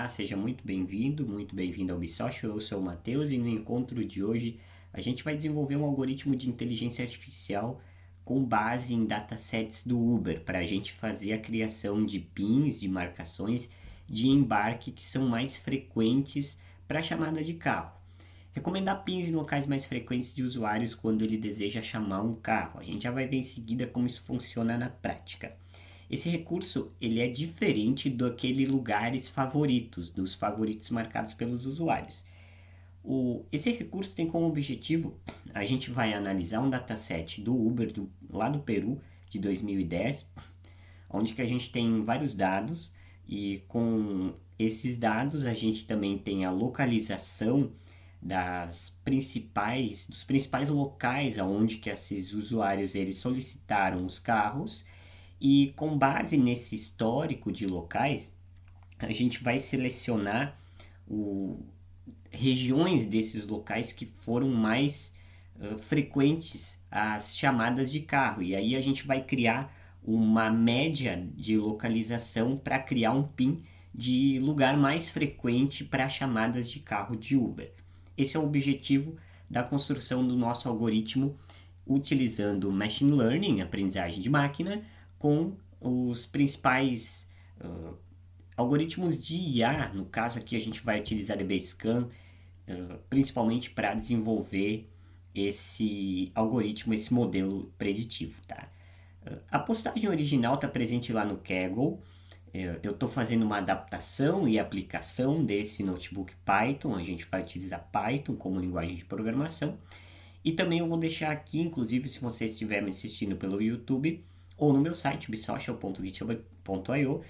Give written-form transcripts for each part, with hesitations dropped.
Olá, seja muito bem-vindo ao Bissócio. Eu sou o Matheus e no encontro de hoje a gente vai desenvolver um algoritmo de inteligência artificial com base em datasets do Uber para a gente fazer a criação de pins, de marcações de embarque que são mais frequentes para a chamada de carro. Recomendar pins em locais mais frequentes de usuários quando ele deseja chamar um carro. A gente já vai ver em seguida como isso funciona na prática. Esse recurso ele é diferente daquele lugares favoritos, dos favoritos marcados pelos usuários. Esse recurso tem como objetivo, a gente vai analisar um dataset do Uber lá do Peru, de 2010, onde que a gente tem vários dados e com esses dados a gente também tem a localização dos principais locais aonde que esses usuários eles solicitaram os carros e com base nesse histórico de locais, a gente vai selecionar o, regiões desses locais que foram mais frequentes as chamadas de carro. E aí a gente vai criar uma média de localização para criar um PIN de lugar mais frequente para chamadas de carro de Uber. Esse é o objetivo da construção do nosso algoritmo utilizando Machine Learning, aprendizagem de máquina, com os principais algoritmos de IA. No caso aqui a gente vai utilizar DBScan, principalmente para desenvolver esse algoritmo, esse modelo preditivo. Tá? A postagem original está presente lá no Kaggle. Eu estou fazendo uma adaptação e aplicação desse notebook Python. A gente vai utilizar Python como linguagem de programação. E também eu vou deixar aqui, inclusive se você estiver me assistindo pelo YouTube ou no meu site, bissocial.github.io,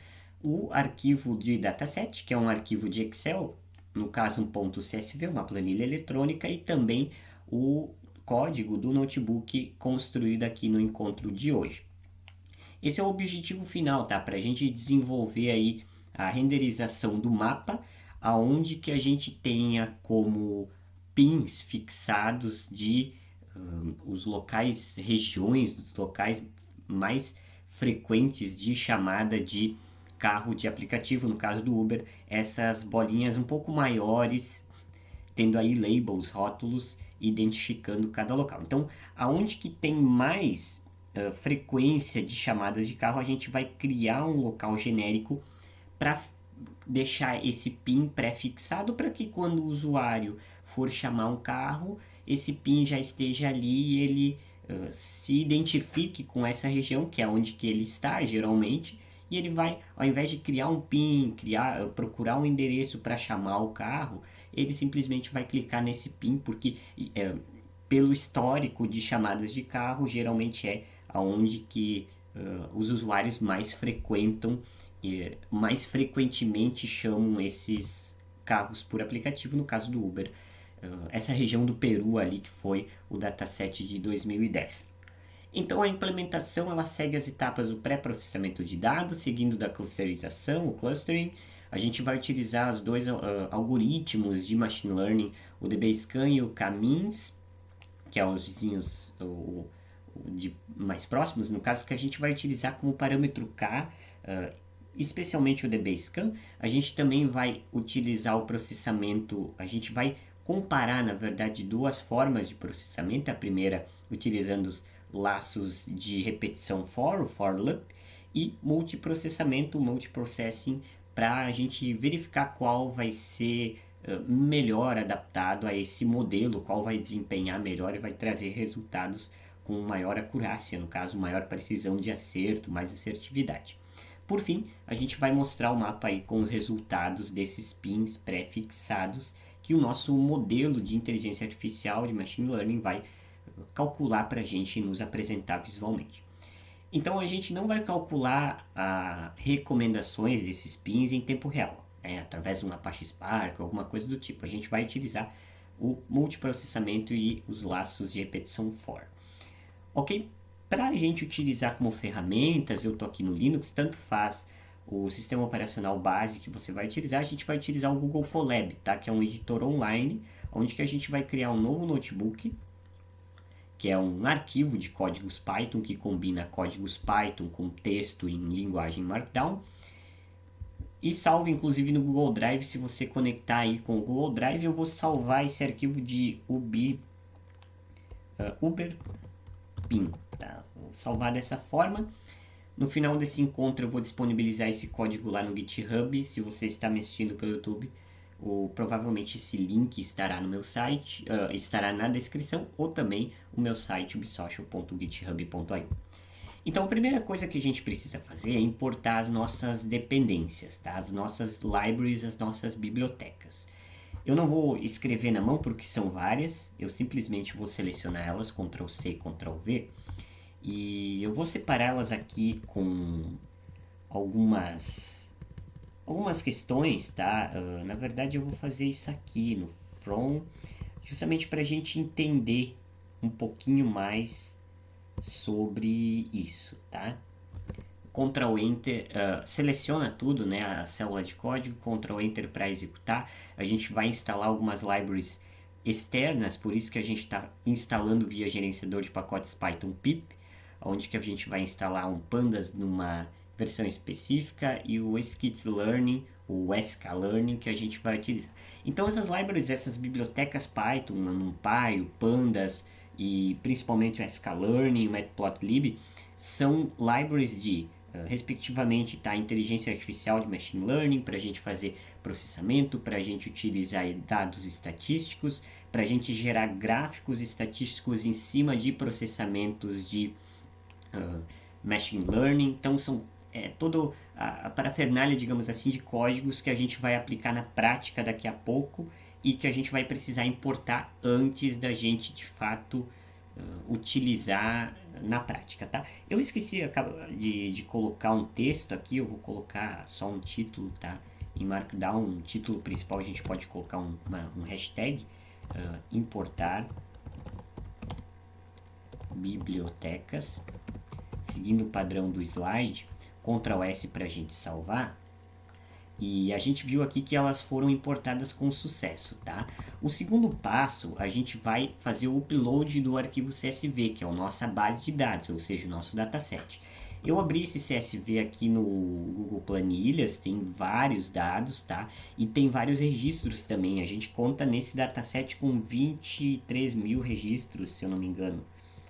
o arquivo de dataset, que é um arquivo de Excel, no caso um .csv, uma planilha eletrônica, e também o código do notebook construído aqui no encontro de hoje. Esse é o objetivo final, tá? Para a gente desenvolver aí a renderização do mapa, aonde que a gente tenha como pins fixados de os locais, regiões, dos locais mais frequentes de chamada de carro de aplicativo, no caso do Uber, essas bolinhas um pouco maiores, tendo aí labels, rótulos, identificando cada local. Então, aonde que tem mais frequência de chamadas de carro, a gente vai criar um local genérico para deixar esse PIN pré-fixado para que quando o usuário for chamar um carro, esse PIN já esteja ali e ele se identifique com essa região, que é onde que ele está geralmente, e ele vai, ao invés de criar um PIN, procurar um endereço para chamar o carro, ele simplesmente vai clicar nesse PIN, porque pelo histórico de chamadas de carro, geralmente é aonde que os usuários mais frequentam e mais frequentemente chamam esses carros por aplicativo, no caso do Uber. Essa região do Peru ali que foi o dataset de 2010. Então a implementação ela segue as etapas do pré-processamento de dados, seguindo da clusterização, o clustering. A gente vai utilizar os dois algoritmos de machine learning, o DBScan e o K-means, que é os vizinhos mais próximos, no caso que a gente vai utilizar como parâmetro K, especialmente o DBScan. A gente também vai utilizar o processamento, a gente vai comparar, na verdade, duas formas de processamento. A primeira, utilizando os laços de repetição for, o for loop, e multiprocessamento, multiprocessing, para a gente verificar qual vai ser melhor adaptado a esse modelo, qual vai desempenhar melhor e vai trazer resultados com maior acurácia, no caso, maior precisão de acerto, mais assertividade. Por fim, a gente vai mostrar o mapa aí com os resultados desses pins pré-fixados que o nosso modelo de inteligência artificial de machine learning vai calcular para a gente e nos apresentar visualmente. Então a gente não vai calcular as recomendações desses pins em tempo real, através de uma Apache Spark, alguma coisa do tipo. A gente vai utilizar o multiprocessamento e os laços de repetição for. Ok? Para a gente utilizar como ferramentas, eu estou aqui no Linux, tanto faz o sistema operacional base que você vai utilizar, a gente vai utilizar o Google Colab, tá? Que é um editor online, onde que a gente vai criar um novo notebook, que é um arquivo de códigos Python que combina códigos Python com texto em linguagem Markdown. e salvo inclusive no Google Drive. Se você conectar aí com o Google Drive, eu vou salvar esse arquivo de uberpin, tá? Vou salvar dessa forma. No final desse encontro eu vou disponibilizar esse código lá no GitHub. Se você está me assistindo pelo YouTube, provavelmente esse link estará no meu site, estará na descrição, ou também o meu site ubsocial.github.io. Então a primeira coisa que a gente precisa fazer é importar as nossas dependências, tá? As nossas libraries, as nossas bibliotecas. Eu não vou escrever na mão porque são várias, eu simplesmente vou selecionar elas, Ctrl C, Ctrl V, e eu vou separá-las aqui com algumas questões, tá? Na verdade eu vou fazer isso aqui no From, justamente para a gente entender um pouquinho mais sobre isso, tá? Ctrl Enter, seleciona tudo, né, a célula de código, Ctrl Enter para executar. A gente vai instalar algumas libraries externas, por isso que a gente está instalando via gerenciador de pacotes Python pip, onde que a gente vai instalar um pandas numa versão específica e o sklearn, o sklearn que a gente vai utilizar. Então essas libraries, essas bibliotecas Python, o NumPy, o pandas e principalmente o sklearn e o matplotlib, são libraries de respectivamente, tá? Inteligência artificial de machine learning, para a gente fazer processamento, para a gente utilizar dados estatísticos, para a gente gerar gráficos estatísticos em cima de processamentos de machine learning. Então são toda a parafernália, digamos assim, de códigos que a gente vai aplicar na prática daqui a pouco e que a gente vai precisar importar antes da gente de fato utilizar na prática, tá? Eu esqueci de colocar um texto aqui, eu vou colocar só um título, tá? Em Markdown, um título principal a gente pode colocar um hashtag, importar bibliotecas, seguindo o padrão do slide, Ctrl S para a gente salvar. E a gente viu aqui que elas foram importadas com sucesso, tá? O segundo passo, a gente vai fazer o upload do arquivo CSV, que é a nossa base de dados, ou seja, o nosso dataset. Eu abri esse CSV aqui no Google Planilhas, tem vários dados, tá? E tem vários registros também. A gente conta nesse dataset com 23 mil registros, se eu não me engano.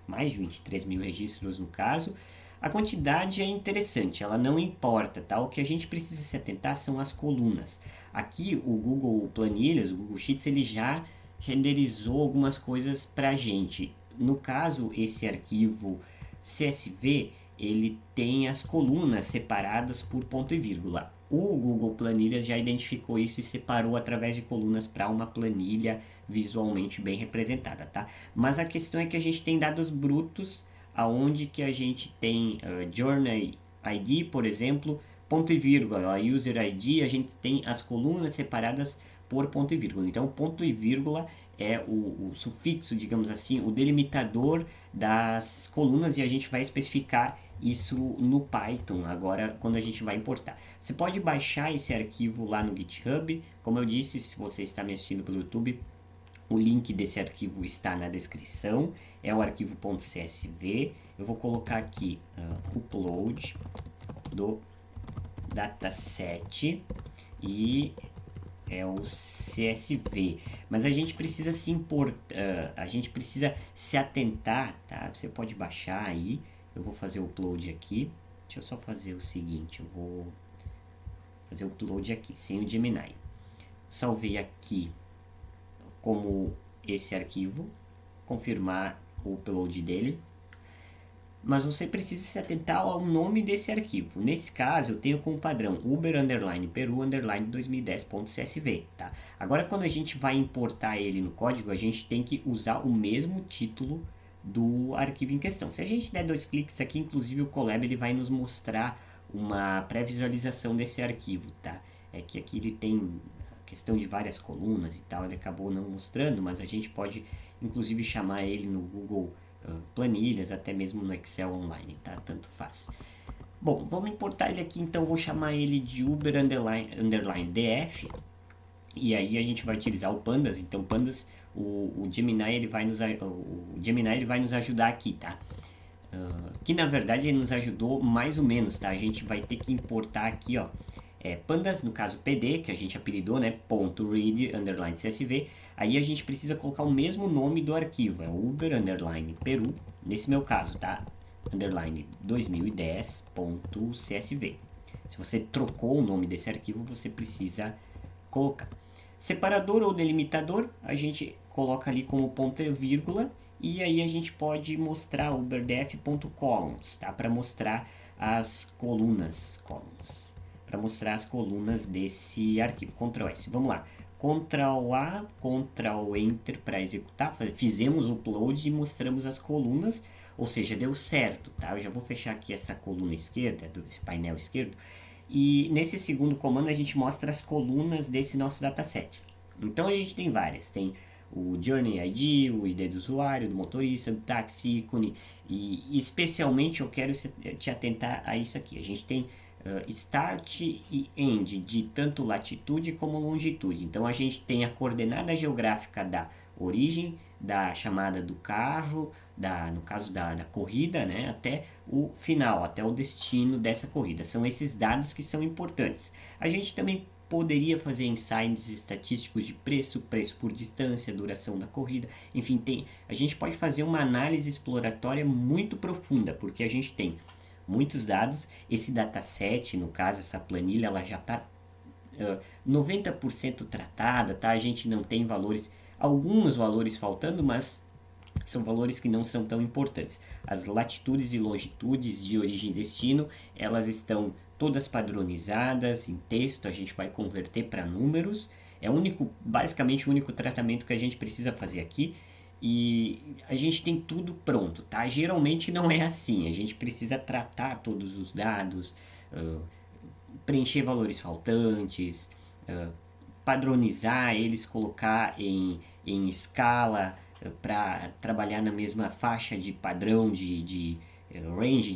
Mais de 23 mil registros no caso. A quantidade é interessante, ela não importa, tá? O que a gente precisa se atentar são as colunas. Aqui o Google Planilhas, o Google Sheets, ele já renderizou algumas coisas pra gente. No caso, esse arquivo CSV, ele tem as colunas separadas por ponto e vírgula. O Google Planilhas já identificou isso e separou através de colunas para uma planilha visualmente bem representada, tá? Mas a questão é que a gente tem dados brutos aonde que a gente tem Journey ID, por exemplo, ponto e vírgula, a User ID, a gente tem as colunas separadas por ponto e vírgula. Então, ponto e vírgula é o sufixo, digamos assim, o delimitador das colunas, e a gente vai especificar isso no Python agora quando a gente vai importar. Você pode baixar esse arquivo lá no GitHub, como eu disse, se você está me assistindo pelo YouTube, o link desse arquivo está na descrição, é o arquivo .csv. Eu vou colocar aqui upload do dataset e é o CSV. Mas a gente precisa se importar, a gente precisa se atentar, tá? Você pode baixar aí. Eu vou fazer o upload aqui. Deixa eu só fazer o seguinte, eu vou fazer o upload aqui, sem o Gemini. Salvei aqui como esse arquivo, confirmar o upload dele, mas você precisa se atentar ao nome desse arquivo. Nesse caso, eu tenho como padrão uber_peru_2010.csv, tá? Agora, quando a gente vai importar ele no código, a gente tem que usar o mesmo título do arquivo em questão. Se a gente der 2 cliques aqui, inclusive o Colab ele vai nos mostrar uma pré-visualização desse arquivo, tá? É que aqui ele tem questão de várias colunas e tal, ele acabou não mostrando, mas a gente pode inclusive chamar ele no Google Planilhas, até mesmo no Excel online, tá? Tanto faz. Bom, vamos importar ele aqui, então vou chamar ele de uber_df, e aí a gente vai utilizar o pandas. Então pandas, o Gemini ele vai nos ajudar aqui, tá? Que na verdade ele nos ajudou mais ou menos, tá? A gente vai ter que importar aqui, ó, pandas, no caso PD, que a gente apelidou, né, ponto .read underline CSV, aí a gente precisa colocar o mesmo nome do arquivo, é Uber underline Peru, nesse meu caso, tá? Underline 2010.csv. Se você trocou o nome desse arquivo, você precisa colocar. Separador ou delimitador, a gente coloca ali como ponto e vírgula, e aí a gente pode mostrar uberdef.columns, tá? Para mostrar as colunas, para mostrar as colunas desse arquivo. Ctrl S, vamos lá. Ctrl A, Ctrl Enter para executar. Fizemos o upload e mostramos as colunas, ou seja, deu certo, tá? Eu já vou fechar aqui essa coluna esquerda, do painel esquerdo, e nesse segundo comando a gente mostra as colunas desse nosso dataset. Então a gente tem várias, tem o Journey ID, o ID do usuário, do motorista, do táxi, ícone, e especialmente eu quero te atentar a isso aqui. A gente tem start e end de tanto latitude como longitude. Então a gente tem a coordenada geográfica da origem, da chamada do carro, no caso da corrida, né, até o final, até o destino dessa corrida. São esses dados que são importantes. A gente também poderia fazer insights estatísticos de preço, preço por distância, duração da corrida, enfim, a gente pode fazer uma análise exploratória muito profunda, porque a gente tem muitos dados, esse dataset, no caso, essa planilha, ela já está 90% tratada, tá? A gente não tem valores, alguns valores faltando, mas são valores que não são tão importantes. As latitudes e longitudes de origem e destino, elas estão todas padronizadas em texto, a gente vai converter para números. É basicamente o único tratamento que a gente precisa fazer aqui. E a gente tem tudo pronto, tá? Geralmente não é assim, a gente precisa tratar todos os dados, preencher valores faltantes, padronizar eles, colocar em escala para trabalhar na mesma faixa de padrão, de range,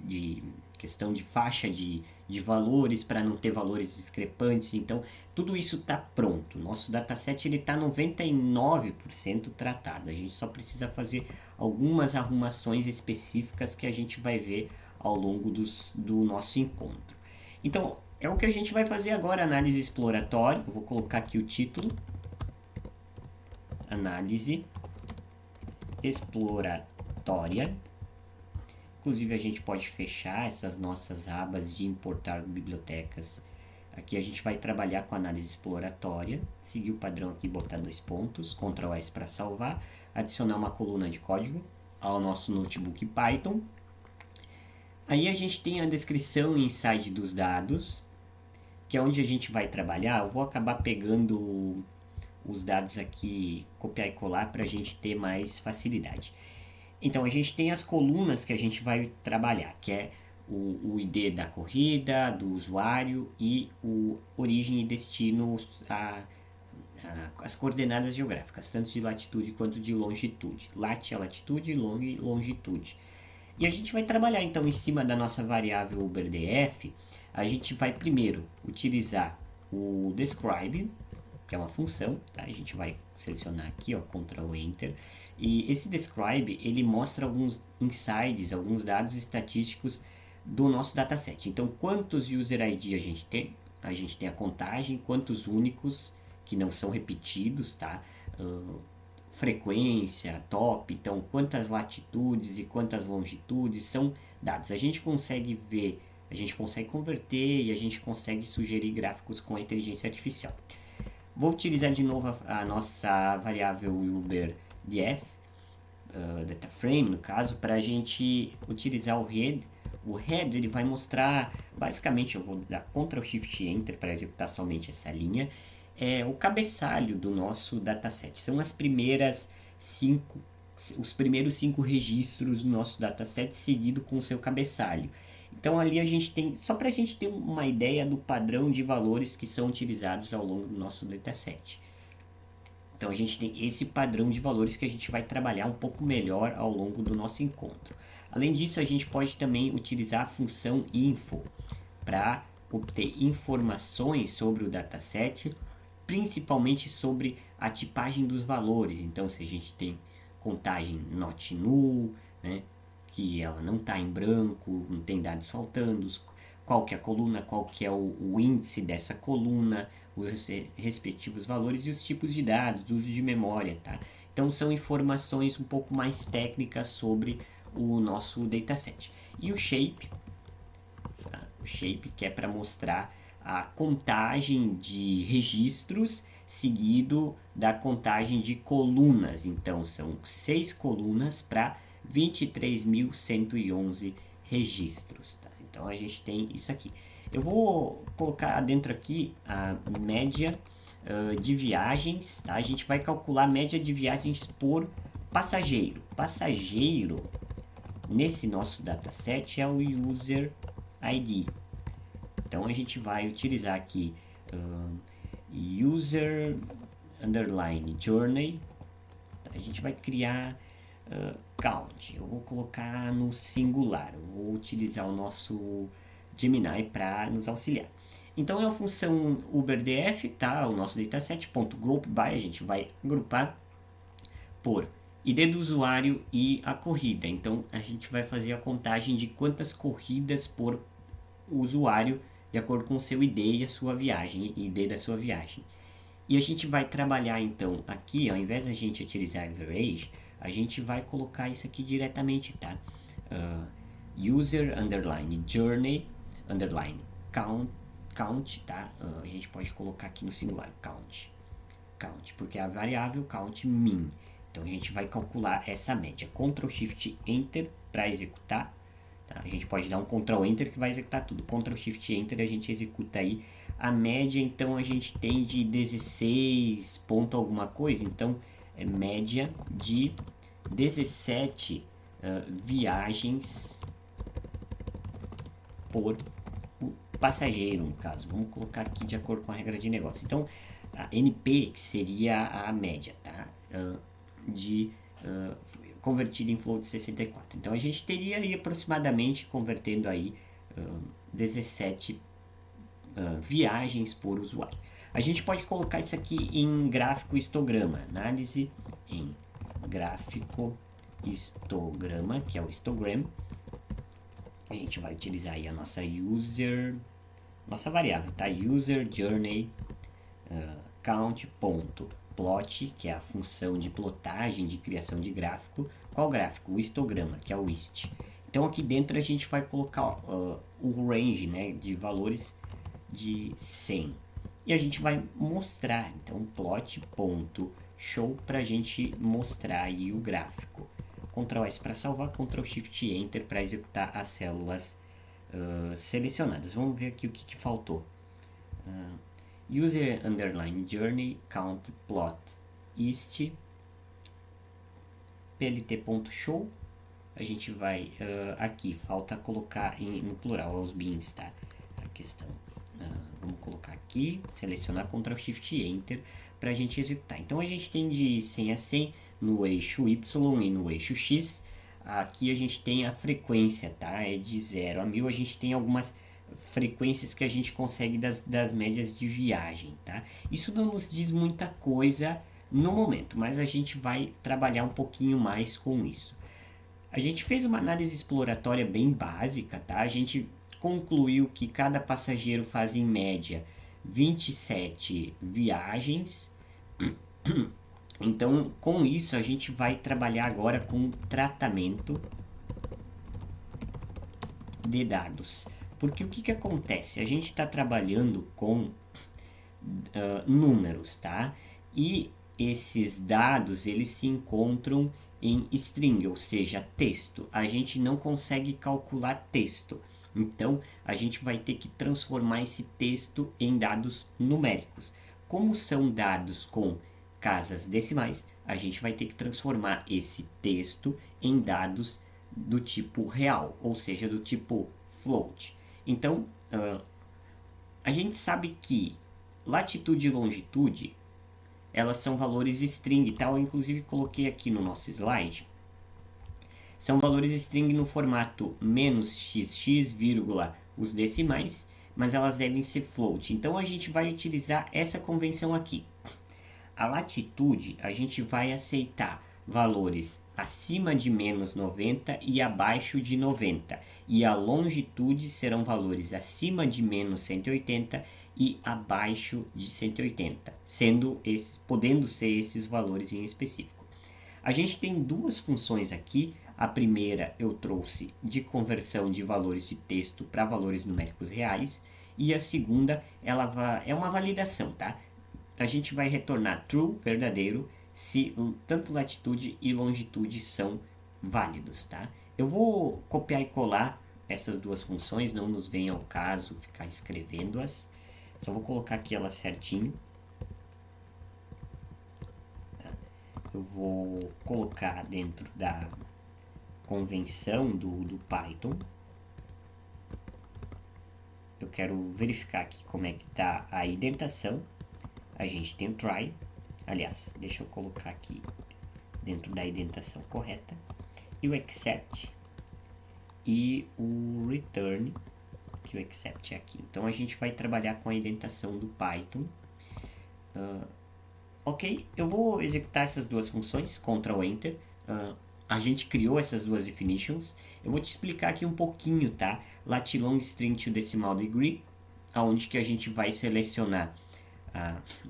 de questão de faixa de valores, para não ter valores discrepantes. Então, tudo isso está pronto. Nosso dataset está 99% tratado. A gente só precisa fazer algumas arrumações específicas que a gente vai ver ao longo do nosso encontro. Então, é o que a gente vai fazer agora, análise exploratória. Eu vou colocar aqui o título. Análise exploratória. Inclusive a gente pode fechar essas nossas abas de importar bibliotecas. Aqui a gente vai trabalhar com análise exploratória, seguir o padrão aqui, botar 2 pontos, Ctrl S para salvar, adicionar uma coluna de código ao nosso notebook Python. Aí a gente tem a descrição e insight dos dados, que é onde a gente vai trabalhar. Eu vou acabar pegando os dados aqui, copiar e colar para a gente ter mais facilidade. Então a gente tem as colunas que a gente vai trabalhar, que é o ID da corrida, do usuário e o origem e destino, as coordenadas geográficas, tanto de latitude quanto de longitude. Lat é latitude, long e longitude. E a gente vai trabalhar então em cima da nossa variável UberDF. A gente vai primeiro utilizar o describe, que é uma função, tá? A gente vai selecionar aqui, ó, Ctrl Enter. E esse describe, ele mostra alguns insights, alguns dados estatísticos do nosso dataset. Então, quantos user ID a gente tem? A gente tem a contagem, quantos únicos que não são repetidos, tá? Frequência, top, então quantas latitudes e quantas longitudes são dados. A gente consegue ver, a gente consegue converter e a gente consegue sugerir gráficos com a inteligência artificial. Vou utilizar de novo a nossa variável UberDF, DataFrame no caso, para a gente utilizar o head. O head ele vai mostrar, basicamente eu vou dar Ctrl Shift Enter para executar somente essa linha, o cabeçalho do nosso dataset. São os primeiros 5 registros do nosso dataset seguido com o seu cabeçalho. Então ali a gente tem, só para a gente ter uma ideia do padrão de valores que são utilizados ao longo do nosso dataset. Então a gente tem esse padrão de valores que a gente vai trabalhar um pouco melhor ao longo do nosso encontro. Além disso, a gente pode também utilizar a função info para obter informações sobre o dataset, principalmente sobre a tipagem dos valores. Então, se a gente tem contagem not null, né, que ela não está em branco, não tem dados faltando, qual que é a coluna, qual que é o índice dessa coluna, os respectivos valores e os tipos de dados, uso de memória, tá? Então são informações um pouco mais técnicas sobre o nosso dataset. E o shape, tá? O shape que é para mostrar a contagem de registros seguido da contagem de colunas. Então são 6 colunas para 23.111 registros, tá? Então a gente tem isso aqui. Eu vou colocar dentro aqui a média de viagens, tá? A gente vai calcular a média de viagens por passageiro. Passageiro, nesse nosso dataset, é o User ID. Então a gente vai utilizar aqui User underline Journey. A gente vai criar count. Eu vou colocar no singular. Eu vou utilizar o nosso Gemini para nos auxiliar. Então é a função UberDF, tá? O nosso dataset .group by, a gente vai agrupar por ID do usuário e a corrida. Então a gente vai fazer a contagem de quantas corridas por usuário de acordo com o seu ID e a sua viagem, ID da sua viagem. E a gente vai trabalhar então aqui, ao invés de a gente utilizar average, a gente vai colocar isso aqui diretamente, tá? User underline journey underline count, tá? A gente pode colocar aqui no singular count, porque é a variável count min. Então a gente vai calcular essa média. Ctrl Shift Enter para executar. Tá? A gente pode dar um Ctrl Enter que vai executar tudo. Ctrl Shift Enter a gente executa aí. A média então a gente tem de 16 ponto alguma coisa. Então é média de 17 viagens por passageiro, no caso. Vamos colocar aqui de acordo com a regra de negócio. Então a NP, que seria a média, tá? Convertido em float de 64. Então a gente teria aí aproximadamente, convertendo aí 17 viagens por usuário. A gente pode colocar isso aqui em gráfico histograma, análise em gráfico histograma, que é o histogram. A gente vai utilizar aí a nossa variável, tá? User journey count.plot, que é a função de plotagem, de criação de gráfico. Qual gráfico? O histograma, que é o hist. Então aqui dentro a gente vai colocar o range, né, de valores de 100. E a gente vai mostrar, então, plot.show para a gente mostrar aí o gráfico. Ctrl S para salvar, Ctrl Shift Enter para executar as células selecionadas. Vamos ver aqui o que faltou. User underline journey count plot ist plt.show. A gente vai aqui, falta colocar no plural os bins, tá? A questão. Vamos colocar aqui, selecionar, Ctrl Shift Enter para a gente executar. Então a gente tem de 100 a 100 no eixo Y e no eixo X. Aqui a gente tem a frequência, tá? É de 0 a 1000. A gente tem algumas frequências que a gente consegue das médias de viagem, tá? Isso não nos diz muita coisa no momento, mas a gente vai trabalhar um pouquinho mais com isso. A gente fez uma análise exploratória bem básica, tá? A gente concluiu que cada passageiro faz em média 27 viagens. Então, com isso, a gente vai trabalhar agora com tratamento de dados. Porque o que acontece? A gente está trabalhando com números, tá? E esses dados, eles se encontram em string, ou seja, texto. A gente não consegue calcular texto. Então, a gente vai ter que transformar esse texto em dados numéricos. Como são dados com casas decimais, a gente vai ter que transformar esse texto em dados do tipo real, ou seja, do tipo float. Então, a gente sabe que latitude e longitude, elas são valores string, tá? Eu inclusive coloquei aqui no nosso slide. São valores string no formato "-xx", os decimais, mas elas devem ser float. Então a gente vai utilizar essa convenção aqui. A latitude, a gente vai aceitar valores acima de menos 90 e abaixo de 90. E a longitude serão valores acima de menos 180 e abaixo de 180, podendo ser esses valores em específico. A gente tem duas funções aqui. A primeira eu trouxe de conversão de valores de texto para valores numéricos reais, e a segunda é uma validação, tá? A gente vai retornar true, verdadeiro, se tanto latitude e longitude são válidos, tá? Eu vou copiar e colar essas duas funções, não nos vem ao caso ficar escrevendo-as. Só vou colocar aqui elas certinho. Eu vou colocar dentro da convenção do Python. Eu quero verificar aqui como é que está a indentação. A gente tem o try. Aliás, deixa eu colocar aqui dentro da indentação correta. E o except. E o return, que o except é aqui. Então a gente vai trabalhar com a indentação do Python. Ok, eu vou executar essas duas funções, Ctrl Enter. A gente criou essas duas definitions. Eu vou te explicar aqui um pouquinho, tá? Lat long string to decimal degree, aonde que a gente vai selecionar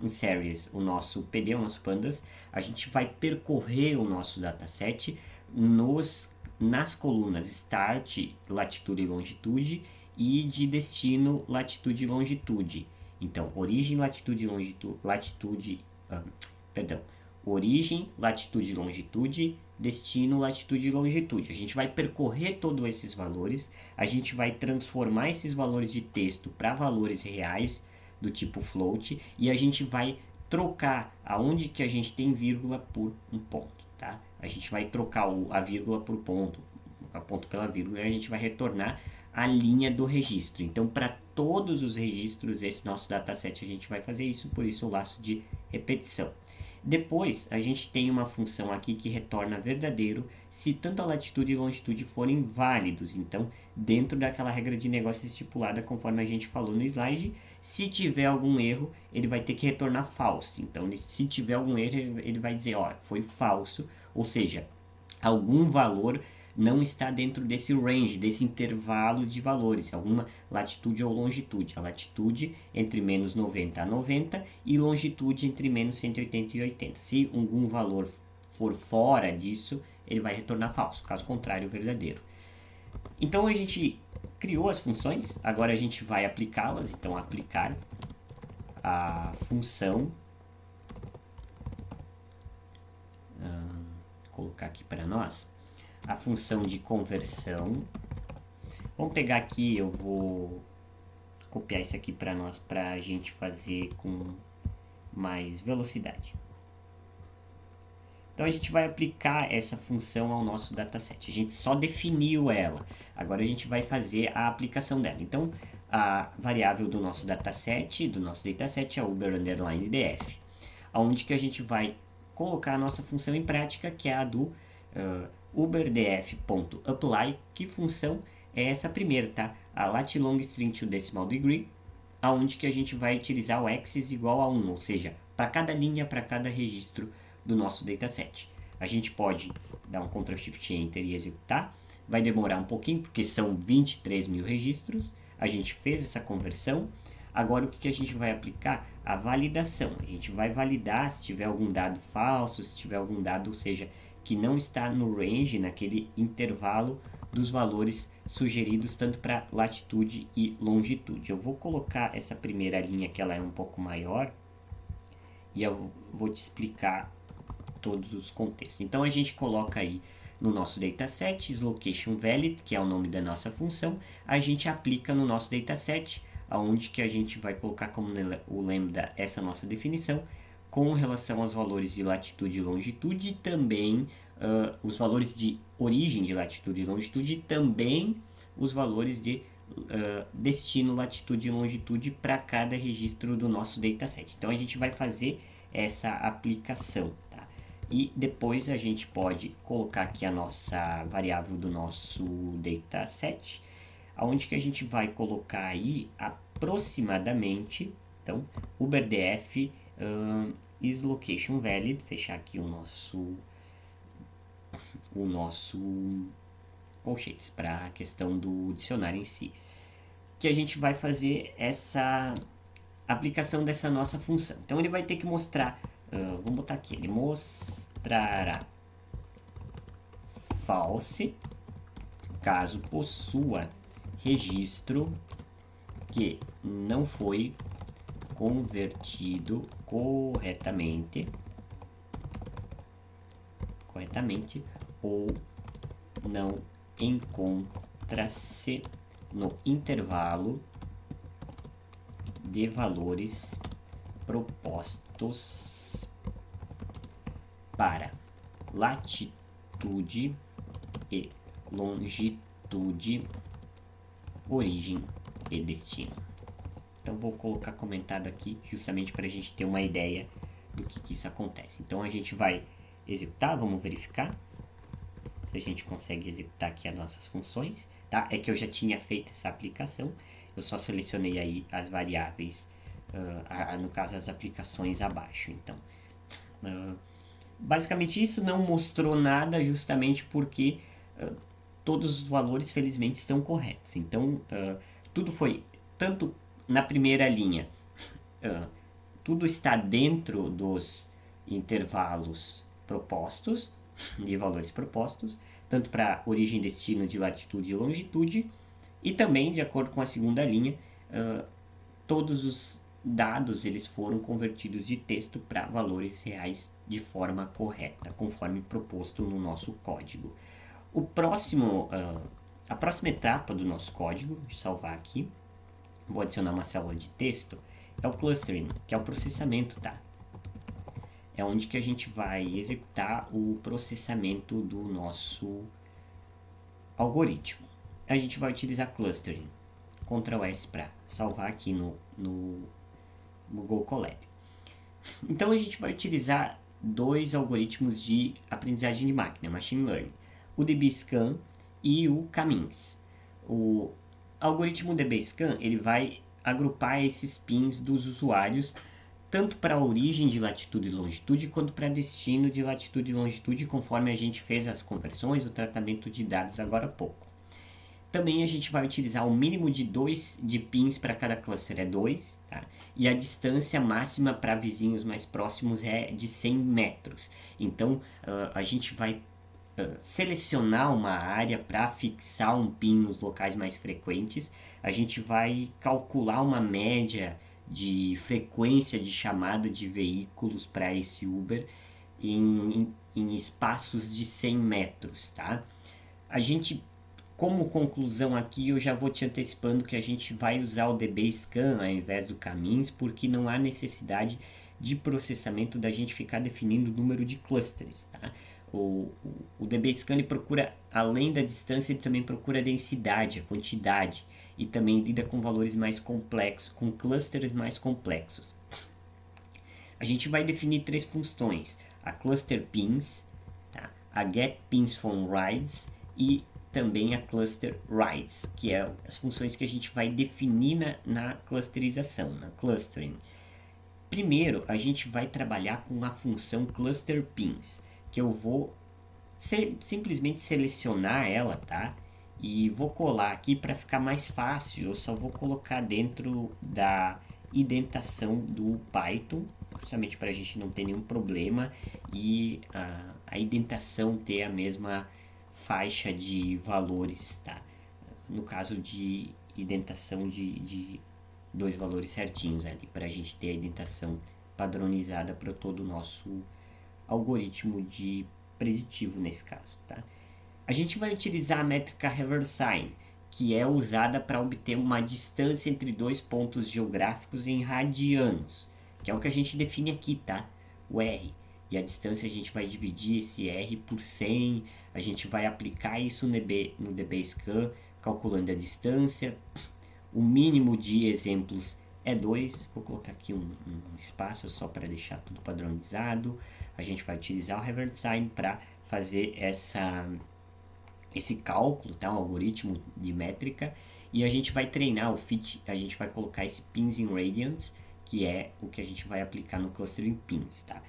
em series o nosso PD, o nosso pandas. A gente vai percorrer o nosso dataset nas colunas start, latitude e longitude, e de destino, latitude e longitude. Então, origem, latitude e longitude, origem, latitude e longitude, destino, latitude e longitude. A gente vai percorrer todos esses valores, a gente vai transformar esses valores de texto para valores reais do tipo float, e a gente vai trocar aonde que a gente tem vírgula por um ponto, tá? A gente vai trocar a vírgula por ponto, a ponto pela vírgula, e a gente vai retornar a linha do registro. Então, para todos os registros desse nosso dataset, a gente vai fazer isso, por isso o laço de repetição. Depois, a gente tem uma função aqui que retorna verdadeiro se tanto a latitude e longitude forem válidos. Então, dentro daquela regra de negócio estipulada, conforme a gente falou no slide, se tiver algum erro, ele vai ter que retornar falso. Então, se tiver algum erro, ele vai dizer, ó, foi falso, ou seja, algum valor não está dentro desse range, desse intervalo de valores, alguma latitude ou longitude. A latitude entre menos 90 a 90 e longitude entre menos 180 e 80. Se algum valor for fora disso, ele vai retornar falso, caso contrário, verdadeiro. Então a gente criou as funções, agora a gente vai aplicá-las. Então aplicar a função, colocar aqui para nós, a função de conversão. Vamos pegar aqui, eu vou copiar isso aqui para nós, para a gente fazer com mais velocidade. Então a gente vai aplicar essa função ao nosso dataset. A gente só definiu ela, agora a gente vai fazer a aplicação dela. Então a variável do nosso dataset é uber_df, onde que a gente vai colocar a nossa função em prática, que é a do uberdf.apply. Que função é essa primeira, tá? A lat long string to decimal degree, aonde que a gente vai utilizar o axis igual a 1, ou seja, para cada linha, para cada registro do nosso dataset. A gente pode dar um Ctrl Shift Enter e executar. Vai demorar um pouquinho, porque são 23 mil registros. A gente fez essa conversão. Agora o que a gente vai aplicar? A validação. A gente vai validar se tiver algum dado falso, se tiver algum dado, ou seja, que não está no range, naquele intervalo dos valores sugeridos tanto para latitude e longitude. Eu vou colocar essa primeira linha, que ela é um pouco maior, e eu vou te explicar todos os contextos. Então a gente coloca aí no nosso dataset isLocationValid, que é o nome da nossa função. A gente aplica no nosso dataset, aonde que a gente vai colocar como o lambda essa nossa definição, com relação aos valores de latitude e longitude, também os valores de origem de latitude e longitude, também os valores de destino, latitude e longitude para cada registro do nosso dataset. Então a gente vai fazer essa aplicação, tá? E depois a gente pode colocar aqui a nossa variável do nosso dataset, aonde que a gente vai colocar aí aproximadamente, então, uberdf isLocationValid, fechar aqui o nosso o nosso colchetes, para a questão do dicionário em si. Que a gente vai fazer essa aplicação dessa nossa função. Então ele vai ter que mostrar, vamos botar aqui, ele mostrará false caso possua registro que não foi convertido corretamente ou não encontra-se no intervalo de valores propostos para latitude e longitude, origem e destino. Então vou colocar comentado aqui justamente para a gente ter uma ideia do que isso acontece. Então a gente vai executar, vamos verificar se a gente consegue executar aqui as nossas funções, tá? É que eu já tinha feito essa aplicação, eu só selecionei aí as variáveis, no caso as aplicações abaixo. Então, basicamente isso não mostrou nada justamente porque todos os valores felizmente estão corretos. Então, tudo foi, tanto na primeira linha, tudo está dentro dos intervalos propostos, de valores propostos, tanto para origem, destino, de latitude e longitude, e também, de acordo com a segunda linha, todos os dados eles foram convertidos de texto para valores reais de forma correta, conforme proposto no nosso código. A próxima etapa do nosso código, vou salvar aqui, vou adicionar uma célula de texto, é o clustering, que é o processamento, tá? É onde que a gente vai executar o processamento do nosso algoritmo. A gente vai utilizar clustering, Ctrl S para salvar aqui no Google Colab. Então a gente vai utilizar dois algoritmos de aprendizagem de máquina, Machine Learning, o DBSCAN e o K-means. O algoritmo DBSCAN ele vai agrupar esses pins dos usuários tanto para a origem de latitude e longitude quanto para destino de latitude e longitude, conforme a gente fez as conversões, o tratamento de dados agora há pouco. Também a gente vai utilizar o mínimo de 2 de pins para cada cluster, é 2, tá? E a distância máxima para vizinhos mais próximos é de 100 metros. Então a gente vai selecionar uma área para fixar um pin nos locais mais frequentes. A gente vai calcular uma média de frequência de chamada de veículos para esse Uber em espaços de 100 metros, tá? A gente, como conclusão aqui, eu já vou te antecipando que a gente vai usar o DBSCAN ao invés do K-means, porque não há necessidade de processamento da gente ficar definindo o número de clusters, tá? O DBSCAN ele procura, além da distância, ele também procura a densidade, a quantidade, e também lida com valores mais complexos, com clusters mais complexos. A gente vai definir 3 funções, a cluster pins, tá? A get pins from rides e também a cluster rides, que é as funções que a gente vai definir na clusterização, na clustering. Primeiro, a gente vai trabalhar com a função cluster pins, que eu vou simplesmente selecionar ela, tá? E vou colar aqui para ficar mais fácil. Eu só vou colocar dentro da indentação do Python, justamente para a gente não ter nenhum problema e a indentação ter a mesma faixa de valores, tá? No caso de indentação de dois valores certinhos ali, para a gente ter a indentação padronizada para todo o nosso algoritmo de preditivo nesse caso, tá? A gente vai utilizar a métrica Haversine, que é usada para obter uma distância entre dois pontos geográficos em radianos, que é o que a gente define aqui, tá? O R. E a distância a gente vai dividir esse R por 100, a gente vai aplicar isso no DBSCAN, calculando a distância. O mínimo de exemplos é 2, vou colocar aqui um espaço só para deixar tudo padronizado. A gente vai utilizar o Haversine para fazer esse cálculo, tá? Um algoritmo de métrica, e a gente vai treinar o fit, a gente vai colocar esse pins in radians, que é o que a gente vai aplicar no clustering pins, tá?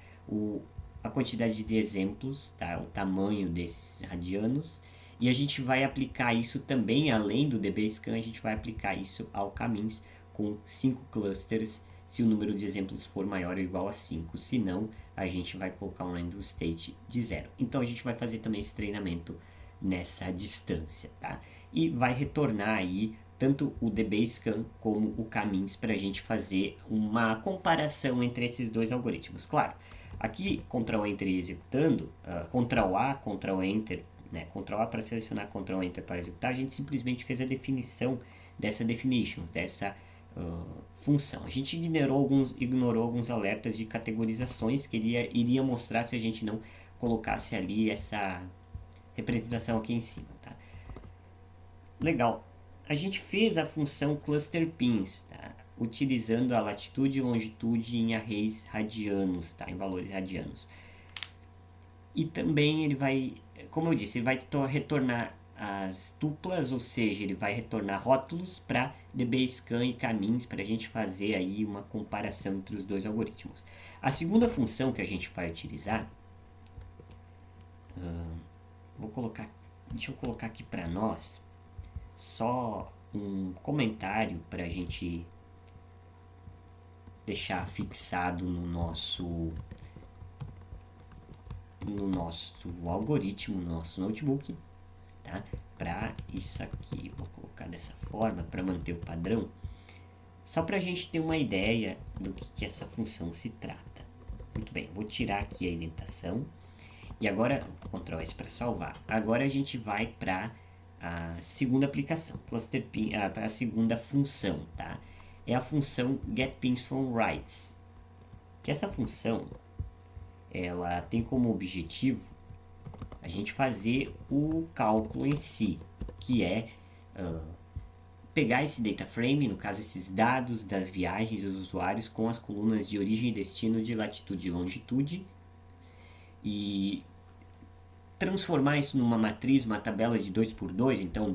a quantidade de exemplos, tá? O tamanho desses radianos, e a gente vai aplicar isso também, além do DBSCAN, a gente vai aplicar isso ao Caminhos com 5 clusters, se o número de exemplos for maior ou igual a 5, se não, a gente vai colocar um random state de 0. Então a gente vai fazer também esse treinamento nessa distância, tá? E vai retornar aí tanto o DBSCAN como o Caminhos para a gente fazer uma comparação entre esses dois algoritmos. Claro, aqui Ctrl Enter executando, Ctrl A, Ctrl Enter, né? Ctrl A para selecionar, Ctrl Enter para executar, a gente simplesmente fez a definição dessa definition, dessa função. A gente ignorou alguns alertas de categorizações que iria mostrar se a gente não colocasse ali essa representação aqui em cima, tá? Legal. A gente fez a função cluster pins, tá? Utilizando a latitude e longitude em arrays radianos, tá? Em valores radianos. E também ele vai, como eu disse, ele vai retornar as tuplas, ou seja, ele vai retornar rótulos para DBSCAN e Caminhos para a gente fazer aí uma comparação entre os dois algoritmos. A segunda função que a gente vai utilizar, deixa eu colocar aqui para nós só um comentário para a gente deixar fixado no nosso algoritmo, no nosso notebook, tá? Para isso aqui, vou colocar dessa forma para manter o padrão, só para a gente ter uma ideia do que essa função se trata. Muito bem, vou tirar aqui a indentação e agora, Ctrl S para salvar. Agora a gente vai para a segunda aplicação, cluster pin, para a segunda função, tá? É a função getPinsFromWrites, que essa função ela tem como objetivo a gente fazer o cálculo em si, que é pegar esse data frame, no caso esses dados das viagens dos usuários com as colunas de origem e destino de latitude e longitude, e transformar isso numa matriz, uma tabela de 2x2, então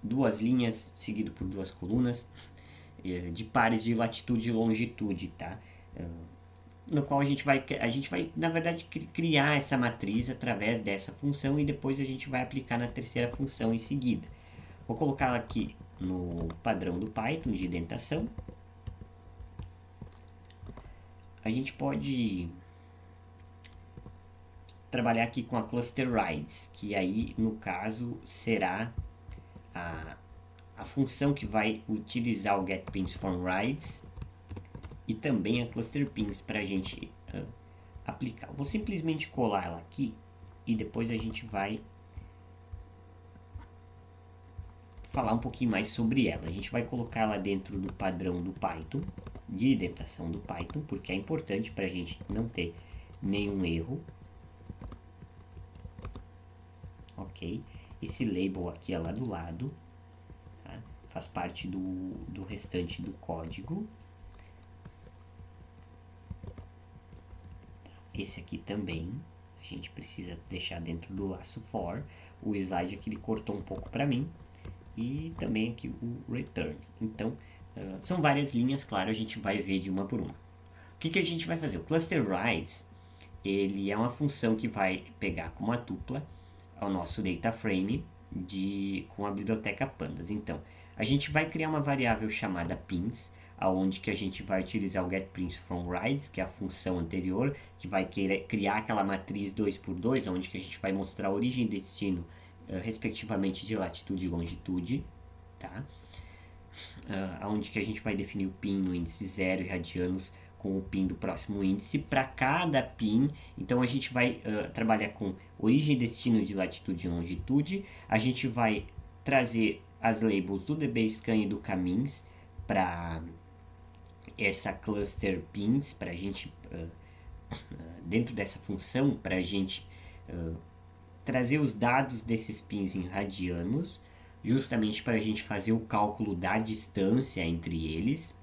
duas linhas seguido por duas colunas de pares de latitude e longitude, tá? No qual a gente vai, na verdade, criar essa matriz através dessa função e depois a gente vai aplicar na terceira função em seguida. Vou colocar aqui no padrão do Python de indentação. A gente pode trabalhar aqui com a cluster rides, que aí no caso será a função que vai utilizar o getPinsFromRides e também a cluster pins para a gente aplicar. Vou simplesmente colar ela aqui e depois a gente vai falar um pouquinho mais sobre ela. A gente vai colocar ela dentro do padrão do Python, de indentação do Python, porque é importante para a gente não ter nenhum erro. Ok, esse label aqui é lá do lado, tá? Faz parte do restante do código. Esse aqui também a gente precisa deixar dentro do laço for. O slide aqui ele cortou um pouco para mim, e também aqui o return. Então são várias linhas, claro, a gente vai ver de uma por uma. O que a gente vai fazer? O cluster rides ele é uma função que vai pegar como uma tupla ao nosso data frame com a biblioteca pandas. Então, a gente vai criar uma variável chamada pins, aonde que a gente vai utilizar o getPinsFromRides, que é a função anterior, que vai criar aquela matriz 2x2, onde que a gente vai mostrar a origem e destino, respectivamente de latitude e longitude, tá? Onde que a gente vai definir o pin no índice 0 e radianos com o pin do próximo índice para cada pin. Então a gente vai trabalhar com origem e destino de latitude e longitude. A gente vai trazer as labels do DBSCAN e do Caminhos para essa cluster pins, para a gente dentro dessa função, para a gente trazer os dados desses pins em radianos, justamente para a gente fazer o cálculo da distância entre eles.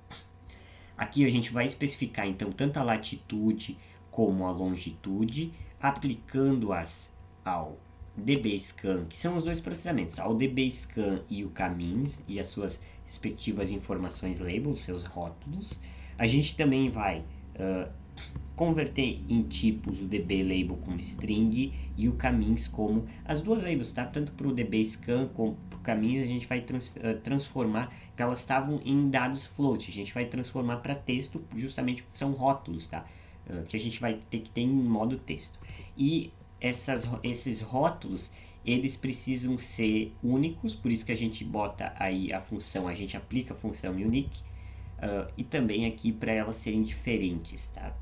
Aqui a gente vai especificar então tanto a latitude como a longitude, aplicando-as ao DBSCAN, que são os dois processamentos, ao DBSCAN e o Caminhos e as suas respectivas informações labels, seus rótulos. A gente também vai converter em tipos o DB label como string e o caminhos como as duas labels, tá? Tanto para o DB scan como para o caminhos a gente vai transformar, que elas estavam em dados float, a gente vai transformar para texto justamente porque são rótulos, tá? Que a gente vai ter que ter em modo texto. E esses rótulos, eles precisam ser únicos, por isso que a gente bota aí a função, a gente aplica a função unique, e também aqui para elas serem diferentes, tá?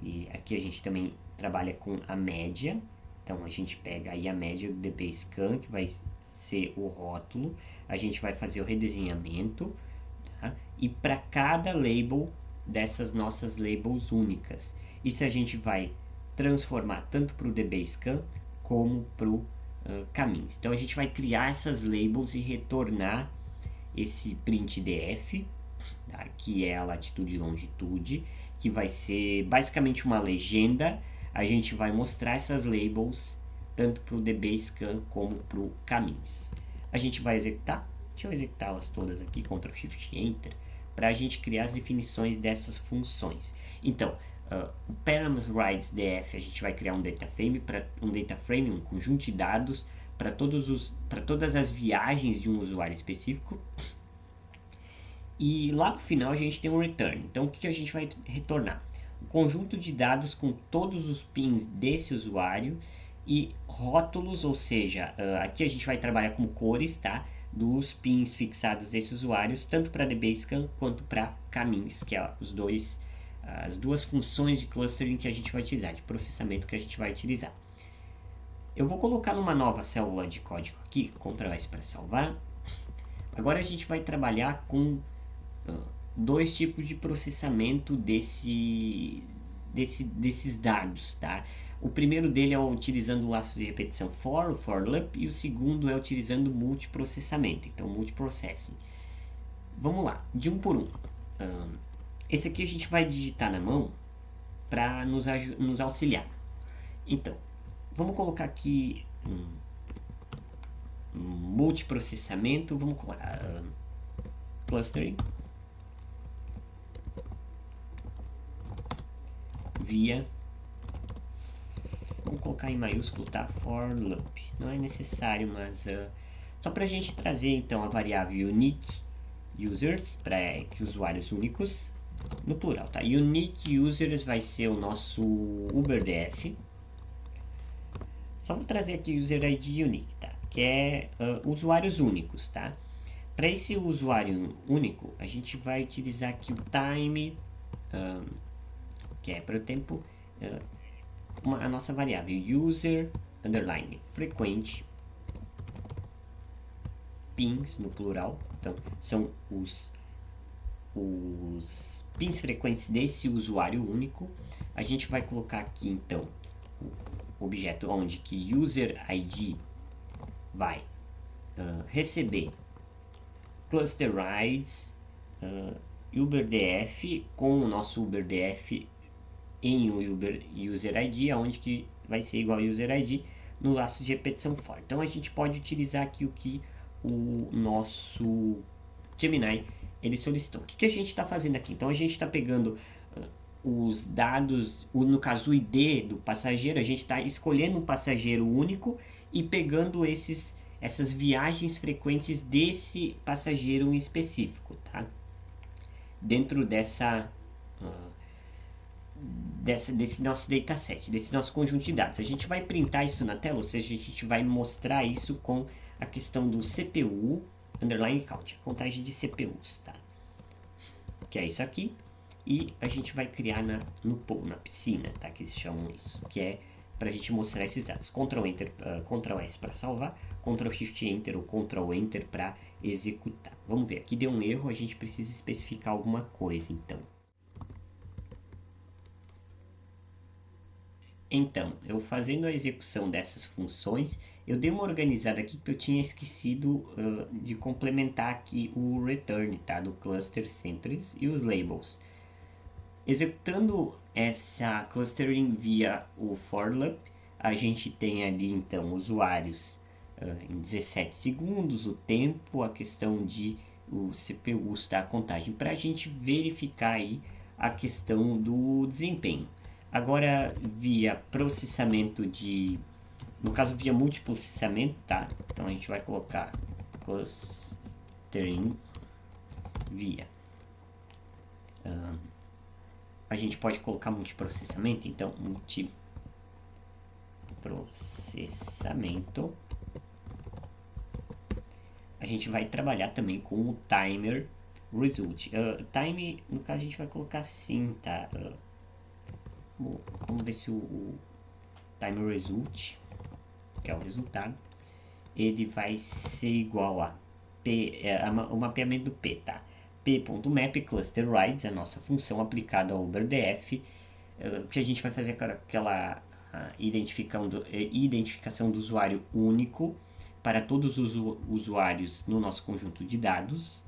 E aqui a gente também trabalha com a média, então a gente pega aí a média do dbScan, que vai ser o rótulo, a gente vai fazer o redesenhamento, tá? E para cada label dessas nossas labels únicas, isso a gente vai transformar tanto para o dbScan como para o caminhos. Então a gente vai criar essas labels e retornar esse print df, tá? Que é a latitude e longitude, que vai ser basicamente uma legenda. A gente vai mostrar essas labels tanto para o dbScan como para o caminhos. A gente vai executar, deixa eu executá-las todas aqui, Ctrl Shift Enter, para a gente criar as definições dessas funções. Então, o parameterize df, a gente vai criar um data frame, um conjunto de dados para todas as viagens de um usuário específico. E lá no final a gente tem um return. Então o que a gente vai retornar? Um conjunto de dados com todos os pins desse usuário e rótulos, ou seja, aqui a gente vai trabalhar com cores, tá? Dos pins fixados desses usuários, tanto para dbScan quanto para caminhos, que é as duas funções de clustering que a gente vai utilizar, de processamento que a gente vai utilizar. Eu vou colocar numa nova célula de código aqui, Ctrl S para salvar. Agora a gente vai trabalhar com dois tipos de processamento desses dados, tá? O primeiro dele é utilizando o laço de repetição for, o for loop, e o segundo é utilizando multiprocessamento, então multiprocessing. Vamos lá, de um por um. Esse aqui a gente vai digitar na mão para nos auxiliar. Então, vamos colocar aqui multiprocessamento, vamos colocar clustering via, vamos colocar em maiúsculo, tá? For loop, não é necessário, mas só para a gente trazer então a variável unique users, para usuários únicos, no plural, tá? Unique users vai ser o nosso UberDF. Só vou trazer aqui user ID unique, tá? Que é usuários únicos, tá? Para esse usuário único, a gente vai utilizar aqui o time, que é para o tempo, a nossa variável user underline frequente pins no plural. Então são os pins frequentes desse usuário único. A gente vai colocar aqui então o objeto onde que user ID vai receber clusterize UberDF com o nosso UberDF em o user ID, onde que vai ser igual ao user ID no laço de repetição for. Então a gente pode utilizar aqui o que o nosso Gemini ele solicitou. O que a gente está fazendo aqui? Então a gente está pegando os dados, no caso o ID do passageiro, a gente está escolhendo um passageiro único e pegando essas viagens frequentes desse passageiro em específico, tá? Dentro desse nosso dataset, desse nosso conjunto de dados. A gente vai printar isso na tela, ou seja, a gente vai mostrar isso com a questão do CPU underline count, a contagem de CPUs, tá? Que é isso aqui. E a gente vai criar na piscina, tá? Que eles chamam isso, que é para a gente mostrar esses dados. Ctrl Enter, Ctrl S para salvar, Ctrl Shift Enter ou Ctrl Enter para executar. Vamos ver, aqui deu um erro, a gente precisa especificar alguma coisa, então. Então, eu fazendo a execução dessas funções, eu dei uma organizada aqui que eu tinha esquecido de complementar aqui o return, tá? Do cluster centers e os labels. Executando essa clustering via o for loop, a gente tem ali então usuários em 17 segundos, o tempo, a questão de o CPU, tá? A contagem, para a gente verificar aí a questão do desempenho. Agora, via processamento no caso via multiprocessamento, tá? Então a gente vai colocar clustering via. A gente pode colocar multiprocessamento, então multiprocessamento. A gente vai trabalhar também com o timer result. Time, no caso, a gente vai colocar assim, tá? Vamos ver se o timer result, que é o resultado, ele vai ser igual a o mapeamento do P, tá? P.map cluster rides, a nossa função aplicada ao UberDF, que a gente vai fazer aquela identificação do usuário único para todos os usuários no nosso conjunto de dados.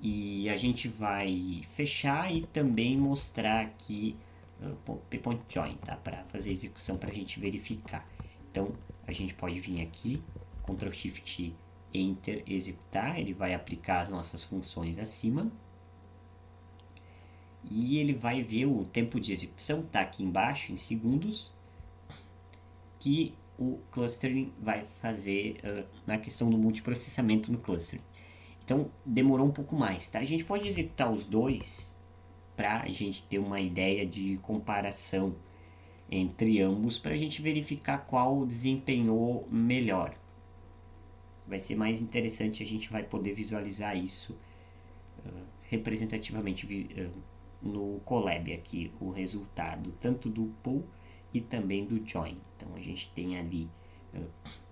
E a gente vai fechar e também mostrar aqui p.join, tá? Para fazer a execução, para a gente verificar. Então a gente pode vir aqui, Ctrl Shift Enter, executar, ele vai aplicar as nossas funções acima. E ele vai ver o tempo de execução, tá aqui embaixo, em segundos, que o clustering vai fazer na questão do multiprocessamento no clustering. Então demorou um pouco mais, tá? A gente pode executar os dois para a gente ter uma ideia de comparação entre ambos, para a gente verificar qual desempenhou melhor. Vai ser mais interessante, a gente vai poder visualizar isso representativamente no Colab aqui, o resultado tanto do pull e também do join. Então a gente tem ali